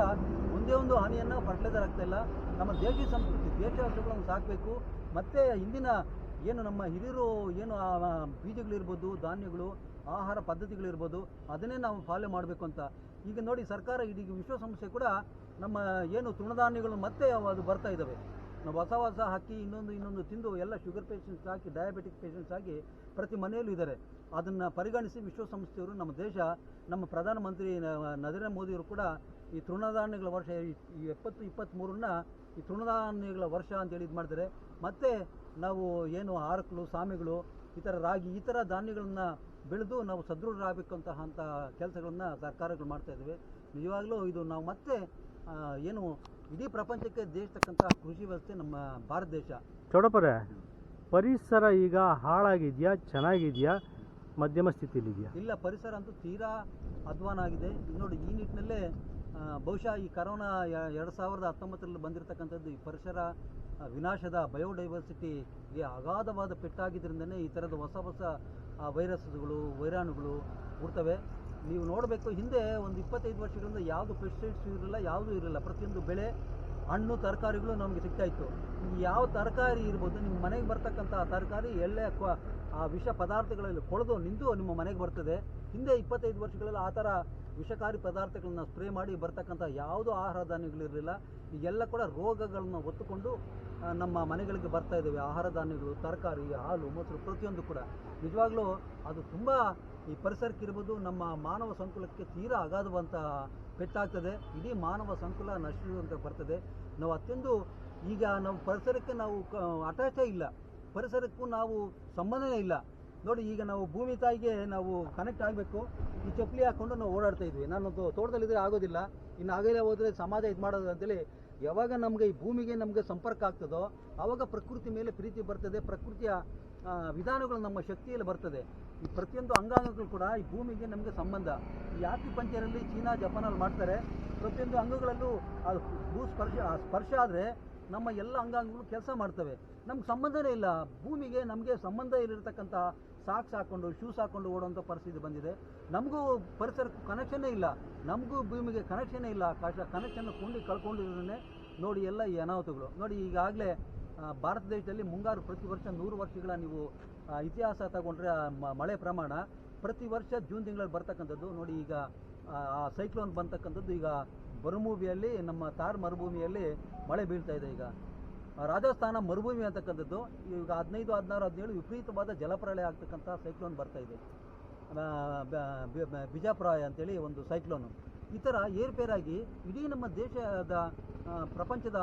Speaker 4: ಒಂದೇ ಒಂದು ಹಾನಿಯನ್ನು ಫರ್ಟಿಲೈಸರ್ ಆಗ್ತಾಯಿಲ್ಲ. ನಮ್ಮ ದೇಶಿ ಸಂಸ್ಕೃತಿ, ದೇಶ ಹಸುಗಳನ್ನು ಸಾಕಬೇಕು. ಮತ್ತು ಇಂದಿನ ಏನು ನಮ್ಮ ಹಿರಿಯರು ಏನು ಬೀಜಗಳಿರ್ಬೋದು, ಧಾನ್ಯಗಳು, ಆಹಾರ ಪದ್ಧತಿಗಳಿರ್ಬೋದು, ಅದನ್ನೇ ನಾವು ಫಾಲೋ ಮಾಡಬೇಕು ಅಂತ. ಈಗ ನೋಡಿ, ಸರ್ಕಾರ ಇಡೀ ವಿಶ್ವಸಂಸ್ಥೆ ಕೂಡ ನಮ್ಮ ಏನು ತೃಣಧಾನ್ಯಗಳು ಮತ್ತೆ ಅದು ಬರ್ತಾ ಇದ್ದಾವೆ. ನಾವು ಹೊಸ ಹೊಸ ಹಾಕಿ ಇನ್ನೊಂದು ತಿಂದು ಎಲ್ಲ ಶುಗರ್ ಪೇಷಂಟ್ಸ್ ಹಾಕಿ, ಡಯಾಬಿಟಿಕ್ ಪೇಷಂಟ್ಸ್ ಆಗಿ ಪ್ರತಿ ಮನೆಯಲ್ಲೂ ಇದ್ದಾರೆ. ಅದನ್ನು ಪರಿಗಣಿಸಿ ವಿಶ್ವಸಂಸ್ಥೆಯವರು ನಮ್ಮ ದೇಶ, ನಮ್ಮ ಪ್ರಧಾನಮಂತ್ರಿ ನರೇಂದ್ರ ಮೋದಿಯವರು ಕೂಡ ಈ ತೃಣಧಾನ್ಯಗಳ ವರ್ಷ 2023 ಈ ತೃಣಧಾನ್ಯಗಳ ವರ್ಷ ಅಂತೇಳಿ ಇದು ಮಾಡಿದ್ದಾರೆ. ಮತ್ತು ನಾವು ಏನು ಆರಕಲು, ಸಾಮೆಗಳು, ಈ ಥರ ರಾಗಿ, ಈ ಥರ ಧಾನ್ಯಗಳನ್ನು ಬೆಳೆದು ನಾವು ಸದೃಢರಾಗಬೇಕಂತಹ ಕೆಲಸಗಳನ್ನು ಸರ್ಕಾರಗಳು ಮಾಡ್ತಾಯಿದ್ದೇವೆ. ನಿಜವಾಗಲೂ ಇದು ನಾವು ಮತ್ತೆ ಏನು ಇಡೀ ಪ್ರಪಂಚಕ್ಕೆ ದೇಶತಕ್ಕಂಥ ಕೃಷಿ ವ್ಯವಸ್ಥೆ ನಮ್ಮ ಭಾರತ ದೇಶ.
Speaker 1: ಚೌಡಪ್ಪರೇ, ಪರಿಸರ ಈಗ ಹಾಳಾಗಿದೆಯಾ, ಚೆನ್ನಾಗಿದೆಯಾ, ಮಧ್ಯಮ ಸ್ಥಿತಿಲಿದೆಯಾ?
Speaker 4: ಇಲ್ಲ, ಪರಿಸರ ಅಂತೂ ತೀರಾ ಅಧ್ವಾನ ಆಗಿದೆ. ನೋಡಿ, ಈ ನಿಟ್ಟಿನಲ್ಲೇ ಬಹುಶಃ ಈ ಕರೋನಾ 2019ರಲ್ಲಿ ಬಂದಿರತಕ್ಕಂಥದ್ದು ಈ ಪರಿಸರ ವಿನಾಶದ ಬಯೋಡೈವರ್ಸಿಟಿಗೆ ಅಗಾಧವಾದ ಪೆಟ್ಟಾಗಿದ್ದರಿಂದನೇ ಈ ಥರದ ಹೊಸ ಹೊಸ ವೈರಸ್ಗಳು, ವೈರಾಣುಗಳು ಹುಡ್ತವೆ. ನೀವು ನೋಡಬೇಕು, ಹಿಂದೆ ಒಂದು 25 ವರ್ಷಗಳಿಂದ ಯಾವುದು ಪೆಸ್ಟಿಸೈಡ್ಸ್ ಇರಲಿಲ್ಲ, ಯಾವುದೂ ಇರಲಿಲ್ಲ. ಪ್ರತಿಯೊಂದು ಬೆಳೆ, ಹಣ್ಣು, ತರಕಾರಿಗಳು ನಮಗೆ ಸಿಗ್ತಾಯಿತ್ತು. ಯಾವ ತರಕಾರಿ ಇರ್ಬೋದು, ನಿಮ್ಮ ಮನೆಗೆ ಬರ್ತಕ್ಕಂಥ ತರಕಾರಿ ಎಲ್ಲೇ ಆ ವಿಷ ಪದಾರ್ಥಗಳಲ್ಲಿ ಕೊಳೆದು ನಿಂತು ನಿಮ್ಮ ಮನೆಗೆ ಬರ್ತದೆ. ಹಿಂದೆ 25 ವರ್ಷಗಳಲ್ಲಿ ಆ ಥರ ವಿಷಕಾರಿ ಪದಾರ್ಥಗಳನ್ನ ಸ್ಪ್ರೇ ಮಾಡಿ ಬರ್ತಕ್ಕಂಥ ಯಾವುದೂ ಆಹಾರ ಧಾನ್ಯಗಳಿರಲಿಲ್ಲ. ಈಗೆಲ್ಲ ಕೂಡ ರೋಗಗಳನ್ನ ಹೊತ್ತುಕೊಂಡು ನಮ್ಮ ಮನೆಗಳಿಗೆ ಬರ್ತಾ ಇದ್ದಾವೆ. ಆಹಾರ ಧಾನ್ಯಗಳು, ತರಕಾರಿ, ಹಾಲು, ಮೊಸರು ಪ್ರತಿಯೊಂದು ಕೂಡ ನಿಜವಾಗ್ಲೂ ಅದು ತುಂಬ ಈ ಪರಿಸರಕ್ಕಿರ್ಬೋದು, ನಮ್ಮ ಮಾನವ ಸಂಕುಲಕ್ಕೆ ತೀರಾ ಅಗಾಧವಂತ ಪೆಟ್ಟಾಗ್ತದೆ. ಇಡೀ ಮಾನವ ಸಂಕುಲ ನಶಿಸುವಂತ ಬರ್ತದೆ. ನಾವು ಅತ್ಯಂತ ಈಗ ನಾವು ಪರಿಸರಕ್ಕೆ ನಾವು ಅಟ್ಯಾಚೇ ಇಲ್ಲ, ಪರಿಸರಕ್ಕೂ ನಾವು ಸಂಬಂಧನೇ ಇಲ್ಲ. ನೋಡಿ, ಈಗ ನಾವು ಭೂಮಿ ತಾಯಿಗೆ ನಾವು ಕನೆಕ್ಟ್ ಆಗಬೇಕು. ಈ ಚಪ್ಪಲಿ ಹಾಕ್ಕೊಂಡು ನಾವು ಓಡಾಡ್ತಾ ಇದ್ವಿ. ನಾನೊಂದು ತೋಟದಲ್ಲಿದ್ದರೆ ಆಗೋದಿಲ್ಲ, ಇನ್ನು ಆಗಲೇ ಹೋದರೆ ಸಮಾಜ ಇದು ಮಾಡೋದು ಅಂತೇಳಿ. ಯಾವಾಗ ನಮಗೆ ಈ ಭೂಮಿಗೆ ನಮಗೆ ಸಂಪರ್ಕ ಆಗ್ತದೋ ಆವಾಗ ಪ್ರಕೃತಿ ಮೇಲೆ ಪ್ರೀತಿ ಬರ್ತದೆ. ಪ್ರಕೃತಿಯ ವಿಧಾನಗಳು ನಮ್ಮ ಶಕ್ತಿಯಲ್ಲಿ ಬರ್ತದೆ. ಈ ಪ್ರತಿಯೊಂದು ಅಂಗಾಂಗಗಳು ಕೂಡ ಈ ಭೂಮಿಗೆ ನಮಗೆ ಸಂಬಂಧ. ಈ ಆಕ್ಯುಪಂಕ್ಚರಲ್ಲಿ ಚೀನಾ, ಜಪಾನಲ್ಲಿ ಮಾಡ್ತಾರೆ. ಪ್ರತಿಯೊಂದು ಅಂಗಗಳಲ್ಲೂ ಅದು ಸ್ಪರ್ಶ ಆದರೆ ನಮ್ಮ ಎಲ್ಲ ಅಂಗಾಂಗಗಳು ಕೆಲಸ ಮಾಡ್ತವೆ. ನಮ್ಗೆ ಸಂಬಂಧನೇ ಇಲ್ಲ ಭೂಮಿಗೆ. ನಮಗೆ ಸಂಬಂಧ ಇರತಕ್ಕಂಥ ಸಾಕ್ಸ್ ಹಾಕ್ಕೊಂಡು, ಶೂಸ್ ಹಾಕ್ಕೊಂಡು ಓಡುವಂಥ ಪರಿಸ್ಥಿತಿ ಬಂದಿದೆ. ನಮಗೂ ಪರಿಸರಕ್ಕೂ ಕನೆಕ್ಷನ್ನೇ ಇಲ್ಲ, ನಮಗೂ ಭೂಮಿಗೆ ಕನೆಕ್ಷನ್ನೇ ಇಲ್ಲ. ಕನೆಕ್ಷನ್ ಕಳ್ಕೊಂಡಿರೋದೇ ನೋಡಿ ಎಲ್ಲ ಈ ಅನಾಹುತಗಳು. ನೋಡಿ, ಈಗಾಗಲೇ ಭಾರತ ದೇಶದಲ್ಲಿ ಮುಂಗಾರು ಪ್ರತಿ ವರ್ಷ 100 ವರ್ಷಗಳ ನೀವು ಇತಿಹಾಸ ತಗೊಂಡ್ರೆ ಮಳೆ ಪ್ರಮಾಣ ಪ್ರತಿ ವರ್ಷ ಜೂನ್ ತಿಂಗಳಲ್ಲಿ ಬರ್ತಕ್ಕಂಥದ್ದು. ನೋಡಿ, ಈಗ ಆ ಸೈಕ್ಲೋನ್ ಬಂತಕ್ಕಂಥದ್ದು ಈಗ ಮರುಭೂಮಿಯಲ್ಲಿ, ನಮ್ಮ ಥಾರ್ ಮರುಭೂಮಿಯಲ್ಲಿ ಮಳೆ ಬೀಳ್ತಾ ಇದೆ. ಈಗ ರಾಜಸ್ಥಾನ ಮರುಭೂಮಿ ಅಂತಕ್ಕಂಥದ್ದು ಈಗ 15, 16, 17 ವಿಪರೀತವಾದ ಜಲಪ್ರಳಯ ಆಗ್ತಕ್ಕಂಥ ಸೈಕ್ಲೋನ್ ಬರ್ತಾ ಇದೆ. ಬಿಜಾಪುರಾಯ ಅಂತೇಳಿ ಒಂದು ಸೈಕ್ಲೋನು. ಈ ಥರ ಏರ್ಪೇರಾಗಿ ಇಡೀ ನಮ್ಮ ದೇಶದ ಪ್ರಪಂಚದ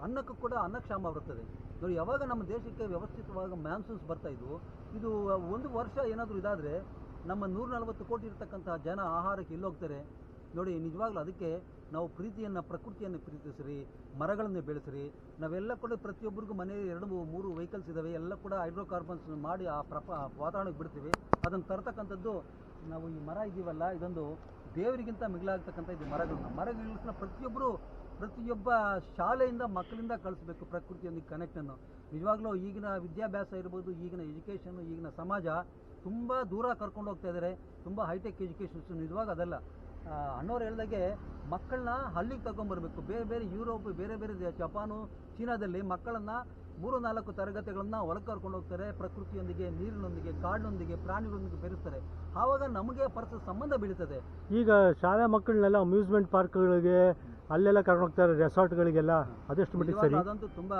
Speaker 4: ಅನ್ನಕ್ಕೂ ಕೂಡ ಅನ್ನಕ್ಷಾಮ ಬರ್ತದೆ. ನೋಡಿ, ಯಾವಾಗ ನಮ್ಮ ದೇಶಕ್ಕೆ ವ್ಯವಸ್ಥಿತವಾಗಿ ಮ್ಯಾನ್ಸೂನ್ಸ್ ಬರ್ತಾಯಿದ್ವು, ಇದು ಒಂದು ವರ್ಷ ಏನಾದರೂ ಇದಾದರೆ ನಮ್ಮ 140 ಕೋಟಿ ಇರ್ತಕ್ಕಂಥ ಜನ ಆಹಾರಕ್ಕೆ ಇಲ್ಲೋಗ್ತಾರೆ. ನೋಡಿ ನಿಜವಾಗ್ಲೂ ಅದಕ್ಕೆ ನಾವು ಪ್ರಕೃತಿಯನ್ನು ಪ್ರೀತಿಸ್ರಿ, ಮರಗಳನ್ನು ಬೆಳೆಸ್ರಿ. ನಾವೆಲ್ಲ ಕೂಡ ಪ್ರತಿಯೊಬ್ಬರಿಗೂ ಮನೆಯಲ್ಲಿ 2-3 ವೆಹಿಕಲ್ಸ್ ಇದ್ದಾವೆ, ಎಲ್ಲ ಕೂಡ ಹೈಡ್ರೋಕಾರ್ಬನ್ಸ್ ಮಾಡಿ ಆ ವಾತಾವರಣಕ್ಕೆ ಬಿಡ್ತೀವಿ. ಅದನ್ನು ತರ್ತಕ್ಕಂಥದ್ದು ನಾವು ಈ ಮರ ಇದೀವಲ್ಲ, ಇದೊಂದು ದೇವರಿಗಿಂತ ಮಿಗಿಲಾಗ್ತಕ್ಕಂಥ ಇದು ಮರಗಳನ್ನ ಪ್ರತಿಯೊಬ್ಬ ಶಾಲೆಯಿಂದ ಮಕ್ಕಳಿಂದ ಕಳಿಸ್ಬೇಕು ಪ್ರಕೃತಿಯೊಂದಿಗೆ ಕನೆಕ್ಟನ್ನು. ನಿಜವಾಗ್ಲೂ ಈಗಿನ ವಿದ್ಯಾಭ್ಯಾಸ ಇರ್ಬೋದು, ಈಗಿನ ಎಜುಕೇಷನ್, ಈಗಿನ ಸಮಾಜ ತುಂಬ ದೂರ ಕರ್ಕೊಂಡು ಹೋಗ್ತಾ ಇದ್ದಾರೆ, ತುಂಬ ಹೈಟೆಕ್ ಎಜುಕೇಷನ್ಸ್. ನಿಜವಾಗ ಅದಲ್ಲ. ಅಣ್ಣವ್ರು ಹೇಳ್ದಾಗೆ ಮಕ್ಕಳನ್ನ ಹಳ್ಳಿಗೆ ತಗೊಂಡ್ಬರ್ಬೇಕು. ಬೇರೆ ಬೇರೆ ಯುರೋಪ್, ಬೇರೆ ಬೇರೆ ಜಪಾನು, ಚೀನಾದಲ್ಲಿ ಮಕ್ಕಳನ್ನು 3-4 ತರಗತಿಗಳನ್ನು ಹೊರಗೆ ಕರ್ಕೊಂಡು ಹೋಗ್ತಾರೆ. ಪ್ರಕೃತಿಯೊಂದಿಗೆ, ನೀರಿನೊಂದಿಗೆ, ಕಾಡಿನೊಂದಿಗೆ, ಪ್ರಾಣಿಗಳೊಂದಿಗೆ ಬೆರೆಸ್ತಾರೆ. ಆವಾಗ ನಮಗೆ ಸಂಬಂಧ ಬೀಳ್ತದೆ.
Speaker 1: ಈಗ ಶಾಲಾ ಮಕ್ಕಳನ್ನೆಲ್ಲ ಅಮ್ಯೂಸ್ಮೆಂಟ್ ಪಾರ್ಕ್ಗಳಿಗೆ ಅಲ್ಲೆಲ್ಲ ಕರ್ಕೊಂಡು ಹೋಗ್ತಾರೆ, ರೆಸಾರ್ಟ್ಗಳಿಗೆಲ್ಲ. ಅದೆಷ್ಟು ಮಟ್ಟಿಗೆ ಸರಿ?
Speaker 4: ಅದಂತೂ ತುಂಬ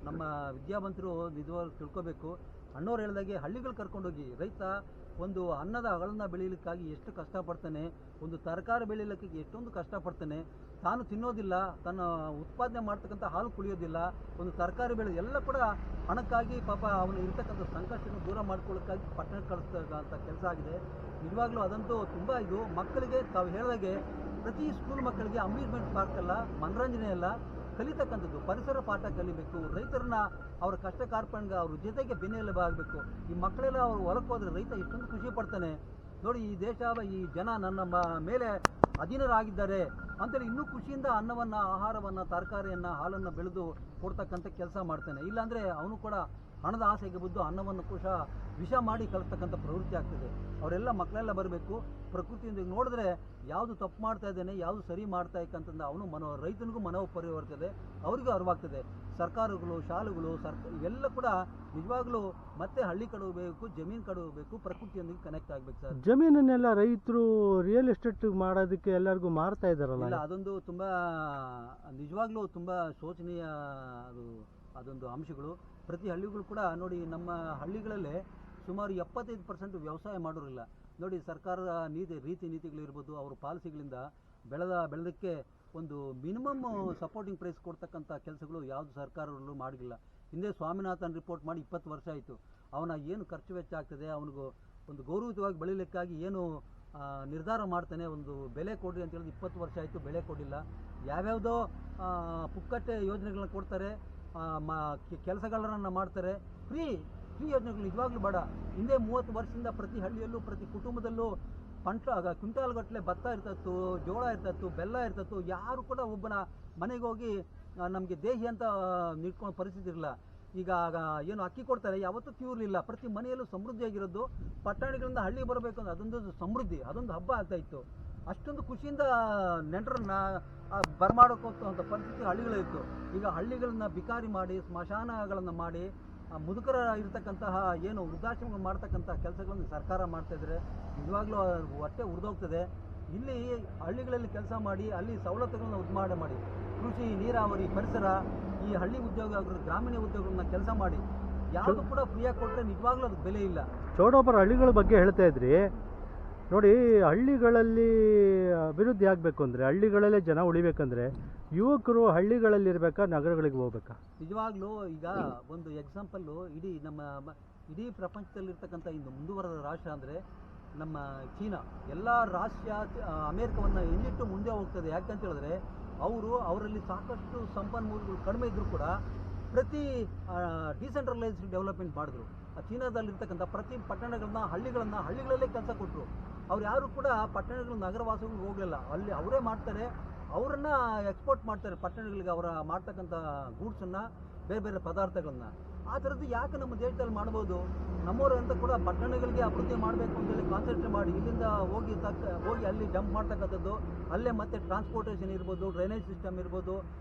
Speaker 4: ನಮ್ಮ ವಿದ್ಯಾವಂತರು ನಿಜವಾಗ್ಲೂ ತಿಳ್ಕೊಬೇಕು. ಅಣ್ಣವ್ರು ಹೇಳಿದಾಗೆ ಹಳ್ಳಿಗಳು ಕರ್ಕೊಂಡೋಗಿ ರೈತ ಒಂದು ಅನ್ನದ ಅಗಳನ್ನ ಬೆಳೀಲಿಕ್ಕಾಗಿ ಎಷ್ಟು ಕಷ್ಟಪಡ್ತಾನೆ, ಒಂದು ತರಕಾರಿ ಬೆಳೀಲಿಕ್ಕೆ ಎಷ್ಟೊಂದು ಕಷ್ಟಪಡ್ತಾನೆ. ತಾನು ತಿನ್ನೋದಿಲ್ಲ, ತನ್ನ ಉತ್ಪಾದನೆ ಮಾಡ್ತಕ್ಕಂಥ ಹಾಲು ಕುಡಿಯೋದಿಲ್ಲ, ಒಂದು ತರಕಾರಿ ಬೆಳೆ ಎಲ್ಲ ಕೂಡ ಹಣಕ್ಕಾಗಿ ಪಾಪ ಅವನು ಇರ್ತಕ್ಕಂಥ ಸಂಕಷ್ಟವನ್ನು ದೂರ ಮಾಡ್ಕೊಳ್ಳೋಕ್ಕಾಗಿ ಪಟ್ಟಣಕ್ಕೆ ಕಳಿಸ್ತಕ್ಕಂಥ ಕೆಲಸ ಆಗಿದೆ. ನಿಜವಾಗ್ಲೂ ಅದಂತೂ ತುಂಬ ಇದು ಮಕ್ಕಳಿಗೆ ತಾವು ಹೇಳಿದಾಗೆ ಪ್ರತಿ ಸ್ಕೂಲ್ ಮಕ್ಕಳಿಗೆ ಅಮ್ಯೂಸ್ಮೆಂಟ್ ಪಾರ್ಕ್ ಅಲ್ಲ, ಮನರಂಜನೆ ಅಲ್ಲ, ಕಲಿತಕ್ಕಂಥದ್ದು ಪರಿಸರ ಪಾಠ ಕಲಿಬೇಕು. ರೈತರನ್ನ ಅವರ ಕಷ್ಟ ಕಾರ್ಪಣ್ಯ ಅವ್ರ ಜೊತೆಗೆ ಬೆನ್ನೆಲುಬಾಗಬೇಕು. ಈ ಮಕ್ಕಳೆಲ್ಲ ಅವ್ರು ಹೊಲಕ್ಕೆ ಹೋದ್ರೆ ರೈತ ಎಷ್ಟೊಂದು ಖುಷಿ ಪಡ್ತಾನೆ. ನೋಡಿ, ಈ ದೇಶ, ಈ ಜನ ನನ್ನ ಮೇಲೆ ಅಧೀನರಾಗಿದ್ದಾರೆ ಅಂತೇಳಿ ಇನ್ನೂ ಖುಷಿಯಿಂದ ಅನ್ನವನ್ನು, ಆಹಾರವನ್ನು, ತರಕಾರಿಯನ್ನು, ಹಾಲನ್ನು ಬೆಳೆದು ಕೊಡ್ತಕ್ಕಂಥ ಕೆಲಸ ಮಾಡ್ತಾನೆ. ಇಲ್ಲಾಂದರೆ ಅವನು ಕೂಡ ಹಣದ ಆಸೆಗೆ ಬಿದ್ದು ಅನ್ನವನ್ನು ವಿಷ ಮಾಡಿ ಕಲಿಸ್ತಕ್ಕಂಥ ಪ್ರವೃತ್ತಿ ಆಗ್ತದೆ. ಅವರೆಲ್ಲ ಮಕ್ಕಳೆಲ್ಲ ಬರಬೇಕು. ಪ್ರಕೃತಿಯೊಂದಿಗೆ ನೋಡಿದ್ರೆ ಯಾವುದು ತಪ್ಪು ಮಾಡ್ತಾ ಇದ್ದಾನೆ, ಯಾವುದು ಸರಿ ಮಾಡ್ತಾ ಇಕ್ಕಂತಂದು ಅವನು ರೈತನಿಗೂ ಪರಿವರ್ತದೆ, ಅವರಿಗೂ ಅರಿವಾಗ್ತದೆ. ಸರ್ಕಾರಗಳು, ಶಾಲೆಗಳು, ಇವೆಲ್ಲ ಕೂಡ ನಿಜವಾಗ್ಲೂ ಮತ್ತೆ ಹಳ್ಳಿ ಕಡೆ ಹೋಗಬೇಕು, ಜಮೀನು ಕಡೆ ಹೋಗಬೇಕು, ಪ್ರಕೃತಿಯೊಂದಿಗೆ ಕನೆಕ್ಟ್ ಆಗಬೇಕು ಸರ್.
Speaker 1: ಜಮೀನನ್ನೆಲ್ಲ ರೈತರು ರಿಯಲ್ ಎಸ್ಟೇಟ್ ಮಾಡೋದಕ್ಕೆ ಎಲ್ಲರಿಗೂ ಮಾರ್ತಾ ಇದ್ದಾರಲ್ಲ.
Speaker 4: ಇಲ್ಲ, ಅದೊಂದು ತುಂಬ ನಿಜವಾಗ್ಲೂ ತುಂಬ ಶೋಚನೀಯ ಅದೊಂದು ಅಂಶಗಳು. ಪ್ರತಿ ಹಳ್ಳಿಗಳು ಕೂಡ ನೋಡಿ, ನಮ್ಮ ಹಳ್ಳಿಗಳಲ್ಲೇ ಸುಮಾರು 75% ವ್ಯವಸಾಯ ಮಾಡೋರಿಲ್ಲ. ನೋಡಿ, ಸರ್ಕಾರದ ರೀತಿ ನೀತಿಗಳಿರ್ಬೋದು, ಅವ್ರ ಪಾಲಿಸಿಗಳಿಂದ ಬೆಳೆದಕ್ಕೆ ಒಂದು ಮಿನಿಮಮ್ ಸಪೋರ್ಟಿಂಗ್ ಪ್ರೈಸ್ ಕೊಡ್ತಕ್ಕಂಥ ಕೆಲಸಗಳು ಯಾವುದು ಸರ್ಕಾರಗಳು ಮಾಡಿಲ್ಲ. ಹಿಂದೆ ಸ್ವಾಮಿನಾಥನ್ ರಿಪೋರ್ಟ್ ಮಾಡಿ 20 ವರ್ಷ ಆಯಿತು. ಅವನ ಏನು ಖರ್ಚು ವೆಚ್ಚ ಆಗ್ತದೆ, ಅವನಿಗೂ ಒಂದು ಗೌರವಯುತವಾಗಿ ಬೆಳೀಲಿಕ್ಕಾಗಿ ಏನು ನಿರ್ಧಾರ ಮಾಡ್ತಾನೆ, ಒಂದು ಬೆಲೆ ಕೊಡ್ರಿ ಅಂತ ಹೇಳಿದ್ರೆ 20 ವರ್ಷ ಆಯಿತು, ಬೆಲೆ ಕೊಡಿಲ್ಲ. ಯಾವ್ಯಾವುದೋ ಪುಕ್ಕಟ್ಟೆ ಯೋಜನೆಗಳನ್ನ ಕೊಡ್ತಾರೆ, ಕೆಲಸಗಳನ್ನ ಮಾಡ್ತಾರೆ. ಫ್ರೀ ಯೋಜನೆಗಳು ನಿಜವಾಗ್ಲೂ ಬೇಡ. ಹಿಂದೆ 30 ವರ್ಷದಿಂದ ಪ್ರತಿ ಹಳ್ಳಿಯಲ್ಲೂ, ಪ್ರತಿ ಕುಟುಂಬದಲ್ಲೂ ಕ್ವಿಂಟಾಲ್ ಗಟ್ಟಲೆ ಭತ್ತ ಇರ್ತತ್ತು, ಜೋಳ ಇರ್ತತ್ತು, ಬೆಲ್ಲ ಇರ್ತತ್ತು. ಯಾರು ಕೂಡ ಒಬ್ಬನ ಮನೆಗೆ ಹೋಗಿ ನಮಗೆ ದೇಹಿ ಅಂತ ನಿಟ್ಕೊಳ್ಳೋ ಪರಿಸ್ಥಿತಿ ಇರಲಿಲ್ಲ. ಈಗ ಏನು ಅಕ್ಕಿ ಕೊಡ್ತಾರೆ, ಯಾವತ್ತೂ ಕ್ಯೂ ಇರಲಿಲ್ಲ. ಪ್ರತಿ ಮನೆಯಲ್ಲೂ ಸಮೃದ್ಧಿಯಾಗಿರೋದು. ಪಟ್ಟಣಗಳಿಂದ ಹಳ್ಳಿಗೆ ಬರಬೇಕು ಅಂದ್ರೆ ಅದೊಂದು ಸಮೃದ್ಧಿ, ಅದೊಂದು ಹಬ್ಬ ಆಗ್ತಾಯಿತ್ತು. ಅಷ್ಟೊಂದು ಖುಷಿಯಿಂದ ನೆಂಟರನ್ನ ಬರಮಾಡೋಕೋಂಥ ಪರಿಸ್ಥಿತಿ ಹಳ್ಳಿಗಳಿತ್ತು. ಈಗ ಹಳ್ಳಿಗಳನ್ನ ಬಿಕಾರಿ ಮಾಡಿ, ಸ್ಮಶಾನಗಳನ್ನು ಮಾಡಿ, ಮುದುಕರ ಇರತಕ್ಕಂತಹ ಏನು ವೃದ್ಧಾಶ್ರಮ ಮಾಡ್ತಕ್ಕಂಥ ಕೆಲಸಗಳನ್ನು ಸರ್ಕಾರ ಮಾಡ್ತಾಯಿದ್ರೆ ನಿಜವಾಗ್ಲೂ ಹೊಟ್ಟೆ ಉರಿದೋಗ್ತದೆ. ಇಲ್ಲಿ ಹಳ್ಳಿಗಳಲ್ಲಿ ಕೆಲಸ ಮಾಡಿ, ಅಲ್ಲಿ ಸವಲತ್ತುಗಳನ್ನ ಉದ್ಮಾಡ ಮಾಡಿ, ಕೃಷಿ, ನೀರಾವರಿ, ಪರಿಸರ, ಈ ಹಳ್ಳಿ ಉದ್ಯೋಗ, ಗ್ರಾಮೀಣ ಉದ್ಯೋಗಗಳನ್ನ ಕೆಲಸ ಮಾಡಿ ಯಾವುದು ಕೂಡ ಫ್ರೀಯಾಗಿ ಕೊಟ್ಟರೆ ನಿಜವಾಗ್ಲೂ ಅದಕ್ಕೆ ಬೆಲೆ ಇಲ್ಲ.
Speaker 1: ಚೌಡಪ್ಪರ ಹಳ್ಳಿಗಳ ಬಗ್ಗೆ ಹೇಳ್ತಾ ಇದ್ರಿ. ನೋಡಿ, ಹಳ್ಳಿಗಳಲ್ಲಿ ಅಭಿವೃದ್ಧಿ ಆಗಬೇಕು ಅಂದರೆ, ಹಳ್ಳಿಗಳಲ್ಲೇ ಜನ ಉಳಿಬೇಕಂದ್ರೆ ಯುವಕರು ಹಳ್ಳಿಗಳಲ್ಲಿ ಇರಬೇಕಾ, ನಗರಗಳಿಗೆ ಹೋಗ್ಬೇಕಾ?
Speaker 4: ನಿಜವಾಗ್ಲೂ ಈಗ ಒಂದು ಎಕ್ಸಾಂಪಲ್ಲು, ಇಡೀ ಪ್ರಪಂಚದಲ್ಲಿರ್ತಕ್ಕಂಥ ಇಂದು ಮುಂದುವರೆದ ರಾಷ್ಟ್ರ ಅಂದರೆ ನಮ್ಮ ಚೀನಾ. ಎಲ್ಲ ಅಮೇರಿಕವನ್ನು ಎಲ್ಲಿಟ್ಟು ಮುಂದೆ ಹೋಗ್ತದೆ. ಯಾಕಂತ ಹೇಳಿದ್ರೆ ಅವರಲ್ಲಿ ಸಾಕಷ್ಟು ಸಂಪನ್ಮೂಲಗಳು ಕಡಿಮೆ ಇದ್ದರೂ ಕೂಡ ಪ್ರತಿ ಡಿಸೆಂಟ್ರಲೈಸ್ಡ್ ಡೆವಲಪ್ಮೆಂಟ್ ಮಾಡಿದ್ರು. ಚೀನಾದಲ್ಲಿರ್ತಕ್ಕಂಥ ಪ್ರತಿ ಪಟ್ಟಣಗಳನ್ನ, ಹಳ್ಳಿಗಳಲ್ಲೇ ಕೆಲಸ ಕೊಟ್ಟರು. ಅವ್ರು ಯಾರು ಕೂಡ ಪಟ್ಟಣಗಳು, ನಗರವಾಸಗಳಿಗೆ ಹೋಗಲಿಲ್ಲ. ಅಲ್ಲಿ ಅವರೇ ಮಾಡ್ತಾರೆ, ಅವರನ್ನು ಎಕ್ಸ್ಪೋರ್ಟ್ ಮಾಡ್ತಾರೆ ಪಟ್ಟಣಗಳಿಗೆ, ಅವರ ಮಾಡ್ತಕ್ಕಂಥ ಗೂಡ್ಸನ್ನು, ಬೇರೆ ಬೇರೆ ಪದಾರ್ಥಗಳನ್ನ. ಆ ಥರದ್ದು ಯಾಕೆ ನಮ್ಮ ದೇಶದಲ್ಲಿ ಮಾಡ್ಬೋದು? ನಮ್ಮವರು ಅಂತ ಕೂಡ ಪಟ್ಟಣಗಳಿಗೆ ಅಭಿವೃದ್ಧಿ ಮಾಡಬೇಕು ಅಂತೇಳಿ ಕಾನ್ಸಂಟ್ರೇಟ್ ಮಾಡಿ ಇಲ್ಲಿಂದ ಹೋಗಿ ಅಲ್ಲಿ ಜಂಪ್ ಮಾಡ್ತಕ್ಕಂಥದ್ದು. ಅಲ್ಲೇ ಮತ್ತೆ ಟ್ರಾನ್ಸ್ಪೋರ್ಟೇಷನ್ ಇರ್ಬೋದು, ಡ್ರೈನೇಜ್ ಸಿಸ್ಟಮ್ ಇರ್ಬೋದು,